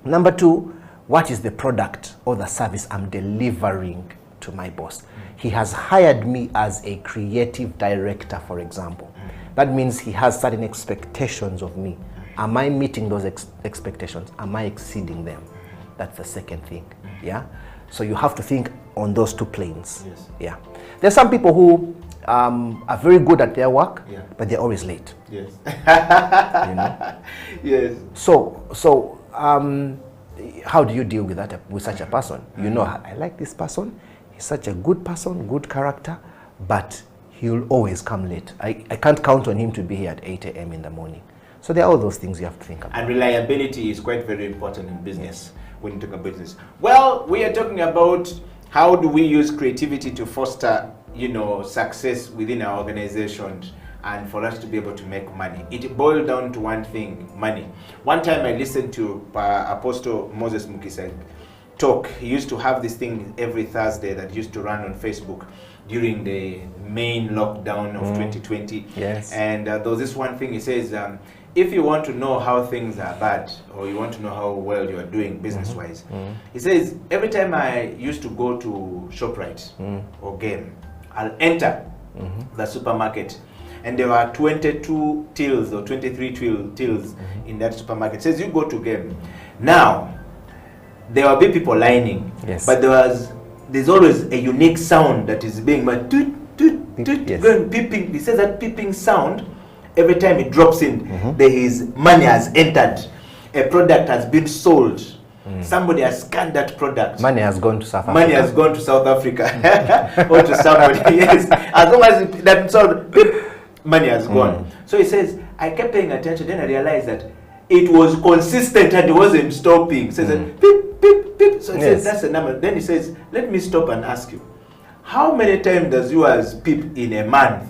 Number two, what is the product or the service I'm delivering to my boss? He has hired me as a creative director, for example. That means he has certain expectations of me. Am I meeting those expectations? Am I exceeding them? That's the second thing. Yeah. So you have to think on those two planes. Yes. Yeah. There's some people who are very good at their work, but they're always late. Yes. You know? Yes. So how do you deal with that, with such a person? You know, I like this person. He's such a good person, good character, but he'll always come late. I can't count on him to be here at 8 a.m. in the morning. So there are all those things you have to think about. And reliability is quite very important in business. When you talk about business. Well, we are talking about how do we use creativity to foster, you know, success within our organization and for us to be able to make money. It boils down to one thing, money. One time I listened to Apostle Moses Mukisa talk. He used to have this thing every Thursday that used to run on Facebook during the main lockdown of 2020. Yes. And there was this one thing he says, if you want to know how things are bad or you want to know how well you are doing business-wise, he says, every time I used to go to ShopRite or Game, I'll enter the supermarket and there were 22 tills or 23 tills in that supermarket. He says, you go to Game. Now, there will be people lining, but there's always a unique sound that is being made. Going peeping. He says that peeping sound, every time it drops in, there is money has entered. A product has been sold. Somebody has scanned that product. Money has gone to South Africa. Money has gone to South Africa or to somebody. Yes, as long as that sold, money has gone. So he says, I kept paying attention. Then I realized that it was consistent and it wasn't stopping. He says, beep, beep, beep. So he says, that's the number. Then he says, let me stop and ask you, how many times does yours peep in a month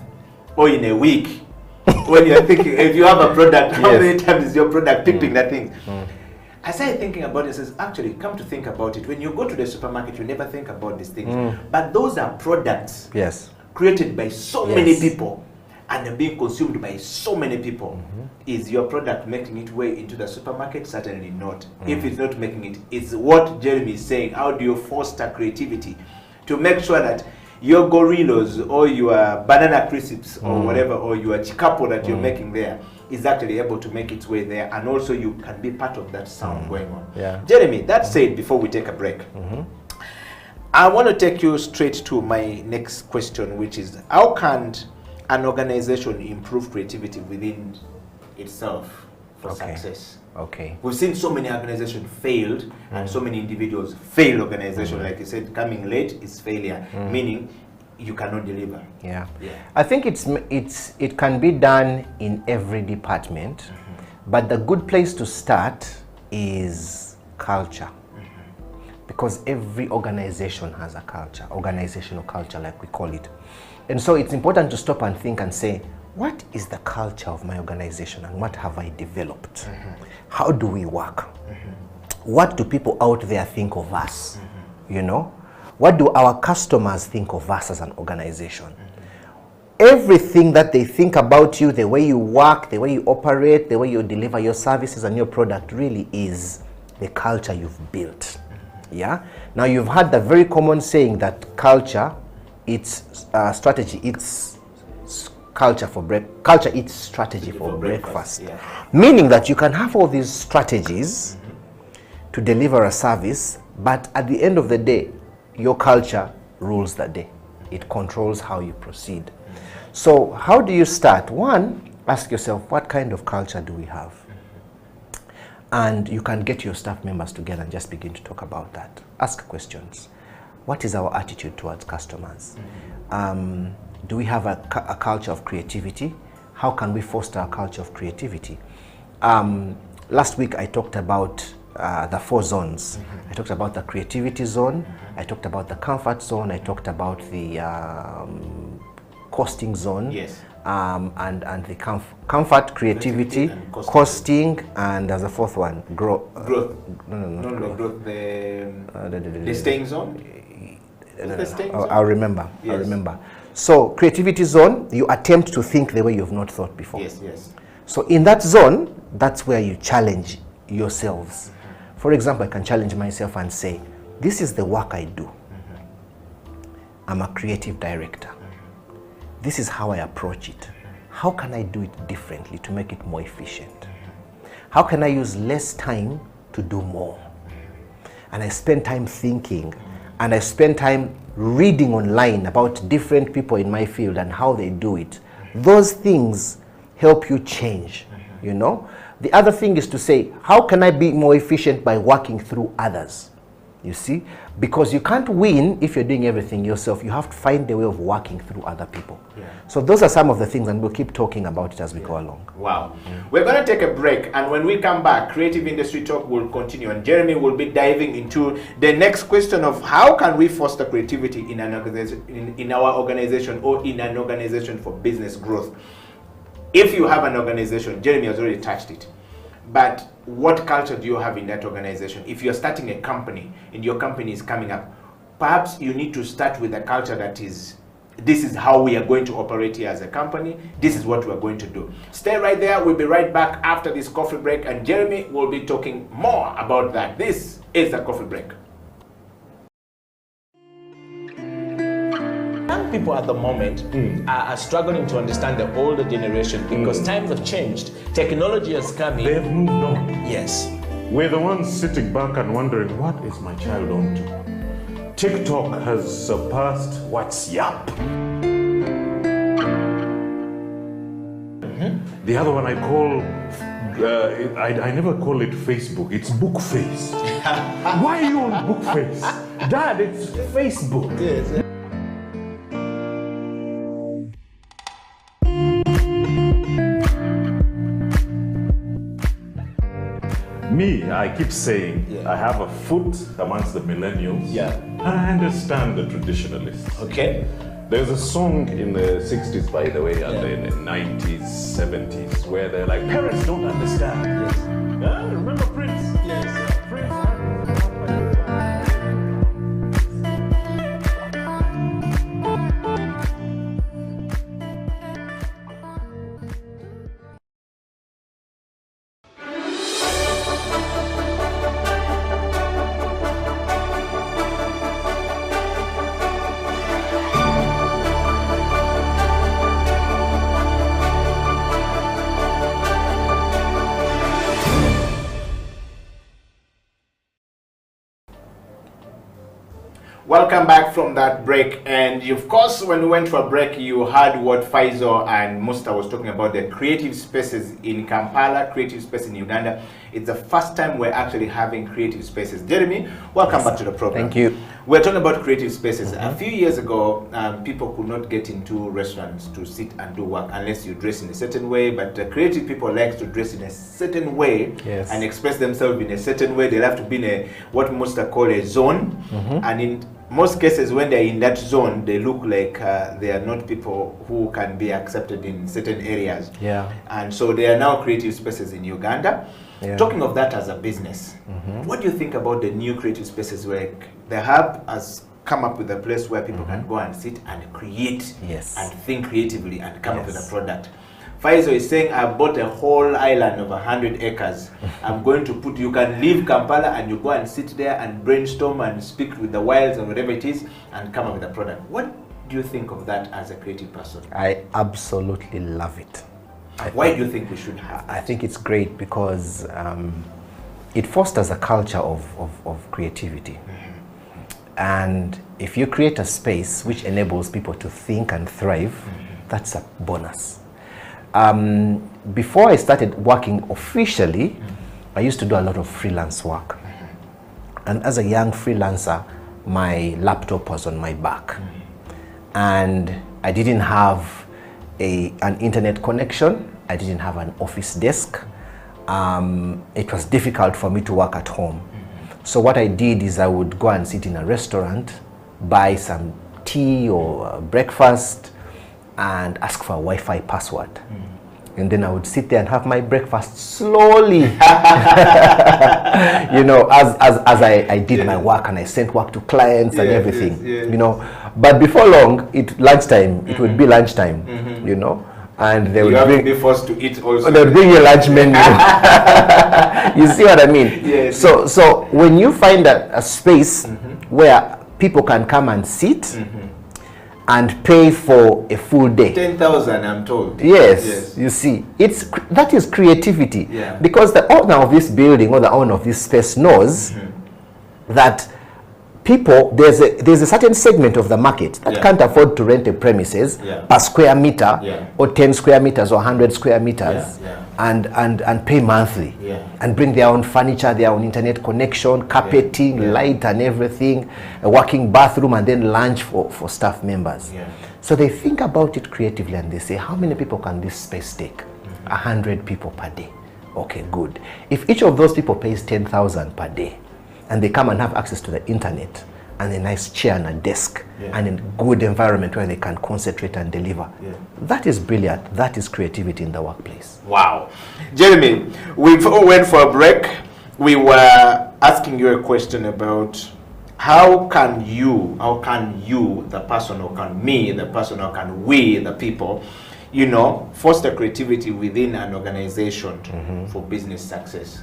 or in a week? When you're thinking, if you have a product, how many times is your product peeping that thing? I started thinking about it. Says, actually, come to think about it, when you go to the supermarket, you never think about these things. But those are products created by so many people and they're being consumed by so many people. Is your product making its way into the supermarket? Certainly not. If it's not making it, it's what Jeremy is saying. How do you foster creativity to make sure that your gorillas or your banana crisps or whatever, or your chikapo that you're making there is actually able to make its way there, and also you can be part of that sound going on. Jeremy, that said, before we take a break, I want to take you straight to my next question, which is, how can an organization improve creativity within itself for success? We've seen so many organizations failed and so many individuals fail organization. Like you said, coming late is failure, meaning you cannot deliver. I think it can be done in every department, but the good place to start is culture. Because every organization has a culture, organizational culture like we call it. And so it's important to stop and think and say, what is the culture of my organization and what have I developed? How do we work? What do people out there think of us? You know? What do our customers think of us as an organization? Everything that they think about you, the way you work, the way you operate, the way you deliver your services and your product really is the culture you've built. Now you've heard the very common saying that culture, it's strategy, it's culture eats strategy for breakfast. Meaning that you can have all these strategies to deliver a service, but at the end of the day, your culture rules the day. It controls how you proceed. So how do you start? One, ask yourself, what kind of culture do we have? And you can get your staff members together and just begin to talk about that. Ask questions. What is our attitude towards customers? Do we have a culture of creativity? How can we foster a culture of creativity? Last week I talked about the 4 zones. I talked about the creativity zone, I talked about the comfort zone, I talked about the costing zone, and the comfort, creativity, costing, and there's a 4th one, growth. The staying zone? I'll remember. I'll remember. So creativity zone, you attempt to think the way you've not thought before. So in that zone, that's where you challenge yourselves. For example, I can challenge myself and say, this is the work I do. I'm a creative director. This is how I approach it. How can I do it differently to make it more efficient? how can I use less time to do more? And I spend time thinking, and I spend time reading online about different people in my field and how they do it. Those things help you change, you know. The other thing is to say, how can I be more efficient by working through others? You see, because you can't win if you're doing everything yourself. You have to find a way of working through other people. Yeah. So those are some of the things, and we'll keep talking about it as we go along. Wow. We're going to take a break, and when we come back, Creative Industry Talk will continue, and Jeremy will be diving into the next question of how can we foster creativity in an organization, in our organization, or in an organization for business growth. If you have an organization, Jeremy has already touched it, but what culture do you have in that organization? If you're starting a company and your company is coming up, perhaps you need to start with a culture that is, this is how we are going to operate here as a company. This is what we're going to do. Stay right there. We'll be right back after this coffee break, and Jeremy will be talking more about that. This is the coffee break. Young people at the moment are struggling to understand the older generation because times have changed. Technology has come in. They have moved on. Yes. We're the ones sitting back and wondering, what is my child on to? TikTok has surpassed WhatsApp. The other one I call, I never call it Facebook, it's Bookface. Why are you on Bookface? Dad, it's Facebook. Yes. Me, I keep saying, I have a foot amongst the millennials. Yeah. And I understand the traditionalists. Okay. There's a song in the 60s, by the way, and in the 90s, 70s, where they're like, parents don't understand. Yes. Remember Prince? Yes. Prince. Welcome back from that break, and of course when we went for a break you heard what Faizo and Musta was talking about, the creative spaces in Kampala, creative space in Uganda. It's the first time we're actually having creative spaces. Jeremy, welcome back to the program. Thank you. We're talking about creative spaces. A few years ago, people could not get into restaurants to sit and do work unless you dress in a certain way, but creative people like to dress in a certain way and express themselves in a certain way. They'll have to be in a, what Musta call a zone, and in most cases when they're in that zone, they look like they are not people who can be accepted in certain areas. Yeah. And so there are now creative spaces in Uganda. Yeah. Talking of that as a business, what do you think about the new creative spaces where the hub has come up with a place where people can go and sit and create and think creatively and come up with a product? Faizo is saying, I bought a whole island of 100 acres. I'm going to put, you can leave Kampala and you go and sit there and brainstorm and speak with the wilds or whatever it is and come up with a product. What do you think of that as a creative person? I absolutely love it. Why do you think we should have that? I think it's great because it fosters a culture of creativity. And if you create a space which enables people to think and thrive, that's a bonus. Before I started working officially, I used to do a lot of freelance work. And as a young freelancer, my laptop was on my back. And I didn't have an internet connection. I didn't have an office desk. It was difficult for me to work at home. So what I did is I would go and sit in a restaurant, buy some tea or breakfast, and ask for a Wi-Fi password. And then I would sit there and have my breakfast slowly, you know, as I did my work and I sent work to clients and everything, you know. But before long, lunchtime, it would be lunchtime, you know, and they would be forced to eat also. They would bring you lunch menu. You see what I mean? Yes. So when you find a space where people can come and sit, and pay for a full day. 10,000, I'm told. Yes, you see, that is creativity. Yeah. Because the owner of this building or the owner of this space knows that people, there's a certain segment of the market that can't afford to rent a premises per square meter or 10 square meters or 100 square meters and pay monthly and bring their own furniture, their own internet connection, carpeting, light and everything, a working bathroom, and then lunch for staff members. So they think about it creatively and they say, how many people can this space take? 100 people per day. Okay, good. If each of those people pays 10,000 per day, and they come and have access to the internet and a nice chair and a desk and a good environment where they can concentrate and deliver. That is brilliant. That is creativity in the workplace. Wow. Jeremy, we went for a break. We were asking you a question about how can you, the person, or can me, the person, or can we, the people, foster creativity within an organization for business success.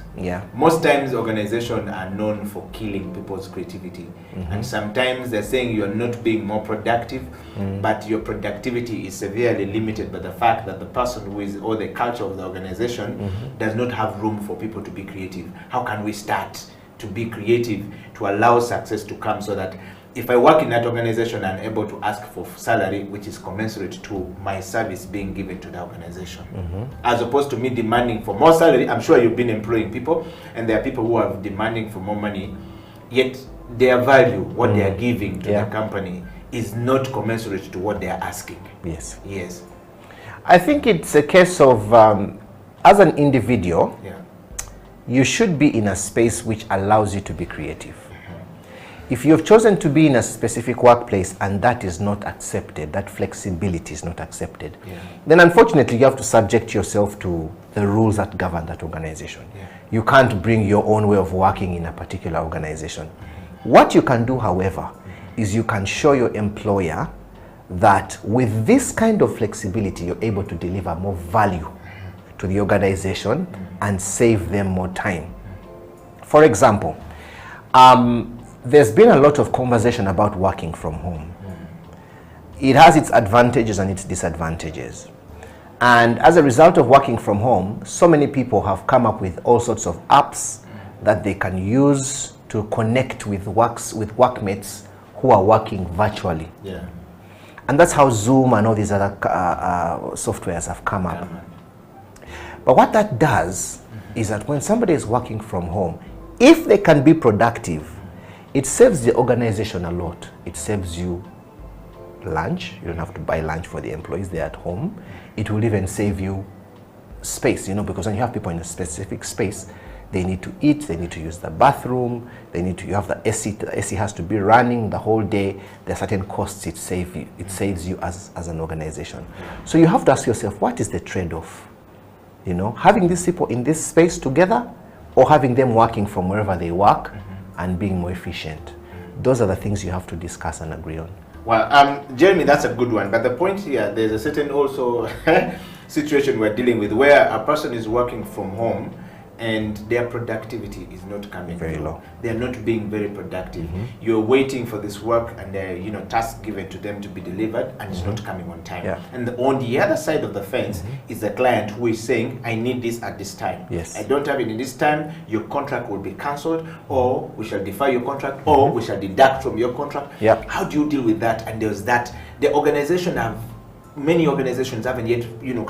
Most times organizations are known for killing people's creativity. And sometimes they're saying you're not being more productive, but your productivity is severely limited by the fact that the person who is, or the culture of the organization does not have room for people to be creative. How can we start to be creative to allow success to come, so that if I work in that organization, I'm able to ask for salary which is commensurate to my service being given to the organization, as opposed to me demanding for more salary? I'm sure you've been employing people, and there are people who are demanding for more money, yet their value, what they are giving to the company, is not commensurate to what they are asking. Yes. Yes. I think it's a case of, as an individual, you should be in a space which allows you to be creative. If you've chosen to be in a specific workplace and that is not accepted, that flexibility is not accepted, then unfortunately you have to subject yourself to the rules that govern that organization. You can't bring your own way of working in a particular organization. What you can do, however, is you can show your employer that with this kind of flexibility, you're able to deliver more value to the organization and save them more time. For example, there's been a lot of conversation about working from home. It has its advantages and its disadvantages. And as a result of working from home, so many people have come up with all sorts of apps that they can use to connect with workmates who are working virtually. And that's how Zoom and all these other softwares have come up. But what that does is that when somebody is working from home, if they can be productive, it saves the organization a lot. It saves you lunch. You don't have to buy lunch for the employees. They're at home. It will even save you space, because when you have people in a specific space, they need to eat, they need to use the bathroom, you have the AC. The AC has to be running the whole day. There are certain costs it saves you as an organization. So you have to ask yourself, what is the trade-off? Having these people in this space together, or having them working from wherever they work and being more efficient. Those are the things you have to discuss and agree on. Well, Jeremy, that's a good one. But the point here, there's a certain also situation we're dealing with where a person is working from home and their productivity is not coming very low. They're not being very productive. You're waiting for this work and there are tasks given to them to be delivered, and it's not coming on time. And on the other side of the fence is the client who is saying, I need this at this time. I don't have it in this time. Your contract will be cancelled, or we shall defer your contract, or we shall deduct from your contract. How do you deal with that? And there's that. Many organizations haven't yet,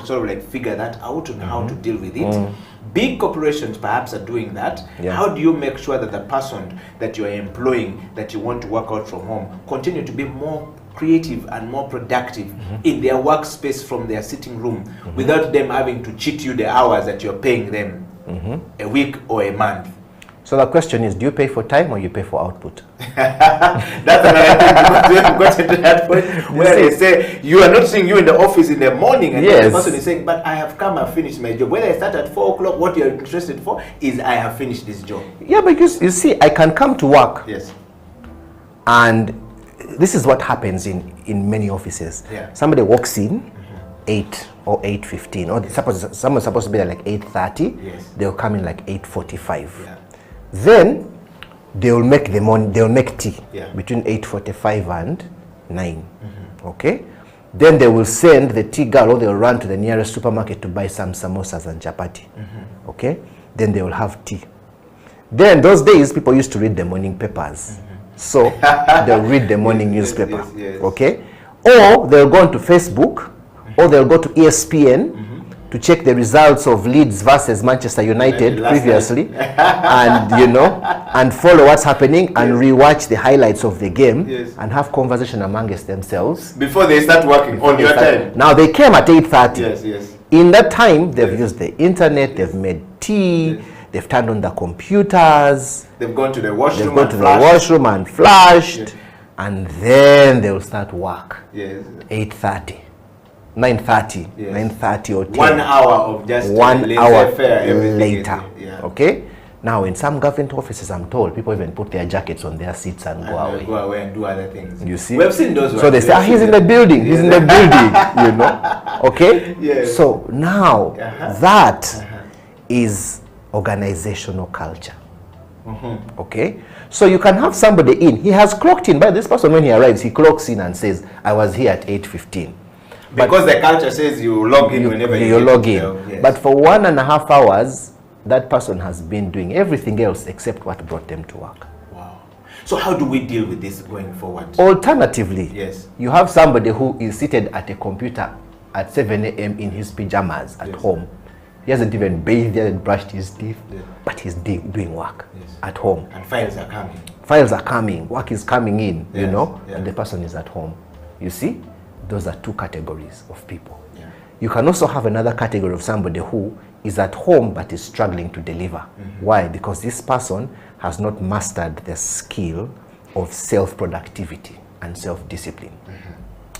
sort of like figure that out and how to deal with it. Big corporations perhaps are doing that. How do you make sure that the person that you are employing, that you want to work out from home, continue to be more creative and more productive in their workspace from their sitting room, without them having to cheat you the hours that you're paying them a week or a month? So the question is, do you pay for time or you pay for output? That's another thing, because we have gotten to that point where they say, you are not seeing you in the office in the morning, and the person is saying, but I have come and finished my job. Whether I start at 4 o'clock, what you're interested for is I have finished this job. Yeah, because you see, I can come to work. And this is what happens in many offices. Somebody walks in 8 or 8:15, or someone's supposed to be there like 8:30. They'll come in like 8:45. Then they'll make tea between 8:45 and 9 Okay? Then they will send the tea girl, or they'll run to the nearest supermarket to buy some samosas and chapati. Okay? Then they will have tea. Then those days, people used to read the morning papers. So they'll read the morning newspaper. Okay? Or they'll go onto Facebook, or they'll go to ESPN to check the results of Leeds versus Manchester United previously, and and follow what's happening and rewatch the highlights of the game and have conversation amongst themselves before they start working on your time. Now they came at 8:30. Yes. In that time, they've used the internet, they've made tea, they've turned on the computers, they've gone to the washroom, and flashed, and then they'll start work. 8:30. 9:30, 9:30 or 10. 1 hour of just 1 hour later. Okay? Now, in some government offices, I'm told, people even put their jackets on their seats and go away. Go away and do other things. You see? We've seen those ones. So they say, he's in the building, he's in the building, Okay? So now, that is organizational culture. Okay? So you can have somebody in, he has clocked in, but this person, when he arrives, he clocks in and says, I was here at 8:15. Because the culture says you log in whenever you log in. But for 1.5 hours, that person has been doing everything else except what brought them to work. Wow. So how do we deal with this going forward? Alternatively, you have somebody who is seated at a computer at 7 a.m. in his pajamas at home. He hasn't even bathed, he hasn't brushed his teeth, but he's doing work at home. And files are coming. Files are coming, work is coming in, and the person is at home. You see? Those are two categories of people. You can also have another category of somebody who is at home but is struggling to deliver. Why? Because this person has not mastered the skill of self-productivity and self-discipline.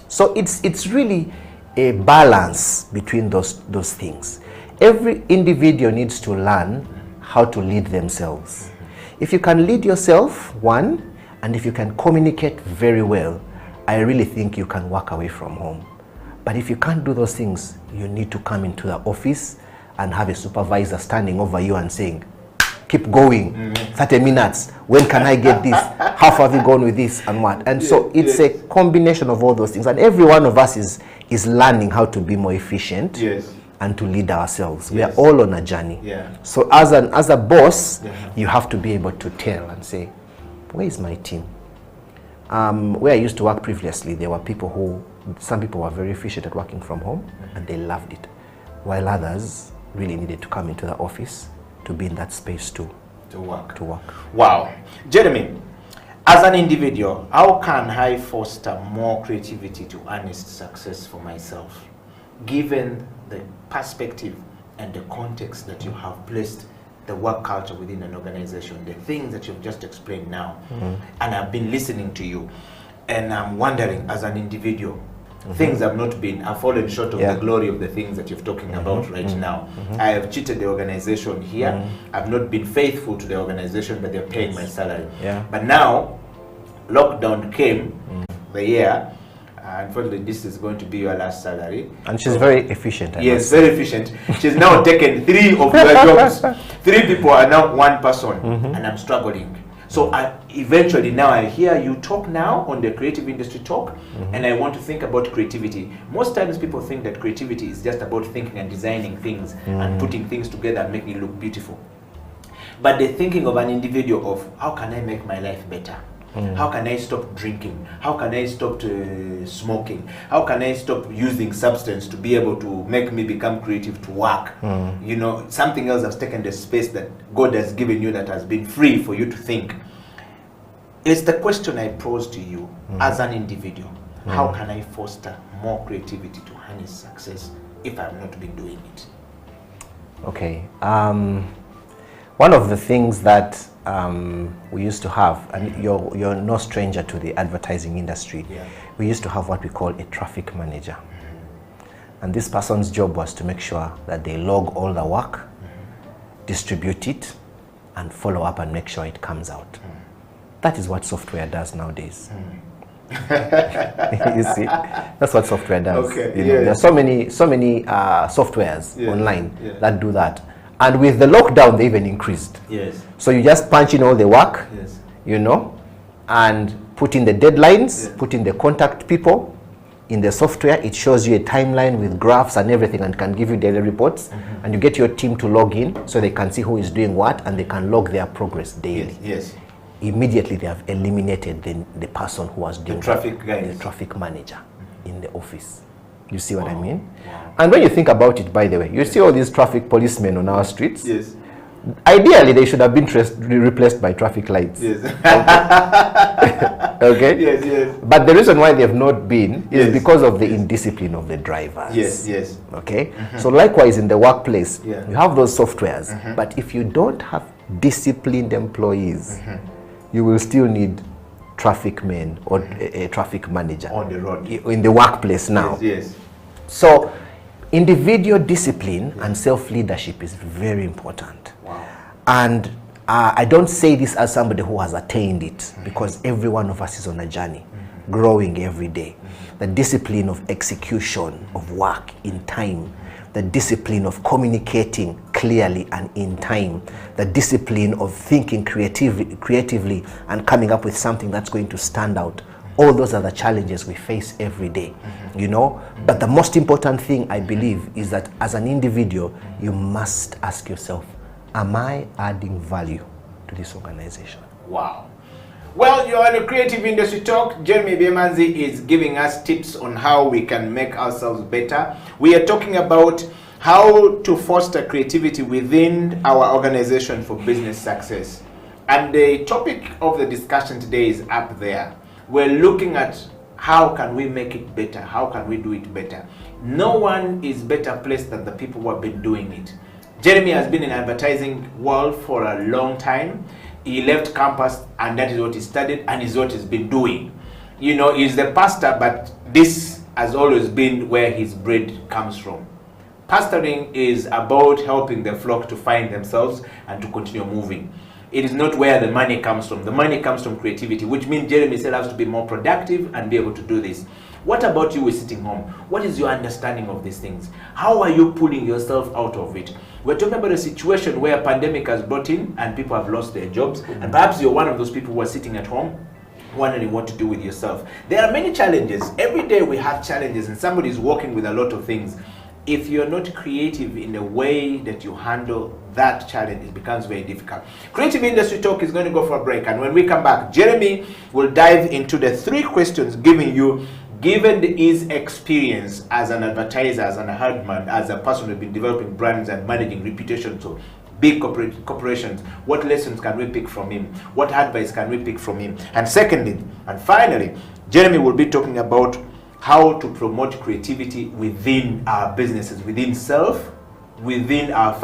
So it's really a balance between those things. Every individual needs to learn how to lead themselves. If you can lead yourself, one, and if you can communicate very well, I really think you can walk away from home. But if you can't do those things, you need to come into the office and have a supervisor standing over you and saying, keep going, 30 minutes, when can I get this? How far have you gone with this and what? And so it's a combination of all those things. And every one of us is learning how to be more efficient and to lead ourselves. We are all on a journey. So as a boss, you have to be able to tell and say, where is my team? Where I used to work previously, there were some people were very efficient at working from home and they loved it, while others really needed to come into the office to be in that space to work. Wow. Jeremy, as an individual, how can I foster more creativity to honest success for myself, given the perspective and the context that you have placed the work culture within an organization, the things that you've just explained now, and I've been listening to you, and I'm wondering, as an individual, things have not been, I've fallen short of the glory of the things that you're talking about right now. I have cheated the organization here, I've not been faithful to the organization, but they're paying my salary. But now, lockdown came, the year, unfortunately, this is going to be your last salary. And she's very efficient. Yes, very efficient. She's now taken 3 of your jobs. 3 people are now 1 person, and I'm struggling. So eventually now I hear you talk now on the creative industry talk, and I want to think about creativity. Most times people think that creativity is just about thinking and designing things and putting things together and making it look beautiful. But the thinking of an individual of, how can I make my life better? How can I stop drinking? How can I stop smoking? How can I stop using substance to be able to make me become creative to work? Something else has taken the space that God has given you that has been free for you to think. It's the question I pose to you as an individual. How can I foster more creativity to harness success if I've not been doing it? Okay. One of the things that we used to have, and you're no stranger to the advertising industry, we used to have what we call a traffic manager. And this person's job was to make sure that they log all the work, distribute it, and follow up and make sure it comes out. That is what software does nowadays. You see, that's what software does. There are so many softwares online that do that. And with the lockdown, they even increased. So you just punch in all the work, and put in the deadlines, put in the contact people, In the software, it shows you a timeline with graphs and everything and can give you daily reports. And you get your team to log in so they can see who is doing what and they can log their progress daily. Yes. Immediately they have eliminated the person who was doing the traffic guys. The traffic manager in the office. You see what I mean? Wow. And when you think about it, by the way, you see all these traffic policemen on our streets. Yes. Ideally, they should have been replaced by traffic lights. Yes. Okay? Yes, yes. But the reason why they've not been is because of the indiscipline of the drivers. Yes, yes. Okay? So likewise in the workplace, you have those softwares, but if you don't have disciplined employees, you will still need traffic men or a traffic manager on the road in the workplace now. Yes. So individual discipline and self-leadership is very important. Wow. And I don't say this as somebody who has attained it, because every one of us is on a journey, growing every day. The discipline of execution of work in time, the discipline of communicating clearly and in time, the discipline of thinking creatively and coming up with something that's going to stand out. All those are the challenges we face every day, you know. But the most important thing, I believe, is that as an individual, you must ask yourself, am I adding value to this organization? Wow. Well, you're on the Creative Industry Talk. Jeremy Bemanzi is giving us tips on how we can make ourselves better. We are talking about how to foster creativity within our organization for business success. And the topic of the discussion today is up there. We're looking at how can we make it better? How can we do it better? No one is better placed than the people who have been doing it. Jeremy has been in advertising world for a long time. He left campus and that is what he studied and is what he's been doing. You know, he's the pastor, but this has always been where his bread comes from. Pastoring is about helping the flock to find themselves and to continue moving. It is not where the money comes from. The money comes from creativity, which means Jeremy still has to be more productive and be able to do this. What about you sitting home? What is your understanding of these things? How are you pulling yourself out of it? We're talking about a situation where a pandemic has brought in and people have lost their jobs, and perhaps you're one of those people who are sitting at home wondering what to do with yourself. There are many challenges. Every day we have challenges and somebody's working with a lot of things. If you're not creative in the way that you handle that challenge, it becomes very difficult. Creative Industry Talk is going to go for a break, and when we come back, Jeremy will dive into the 3 questions given his experience as an advertiser, as an herdman, as a person who's been developing brands and managing reputations of big corporations. What lessons can we pick from him? What advice can we pick from him? And secondly, and finally, Jeremy will be talking about how to promote creativity within our businesses, within self, within our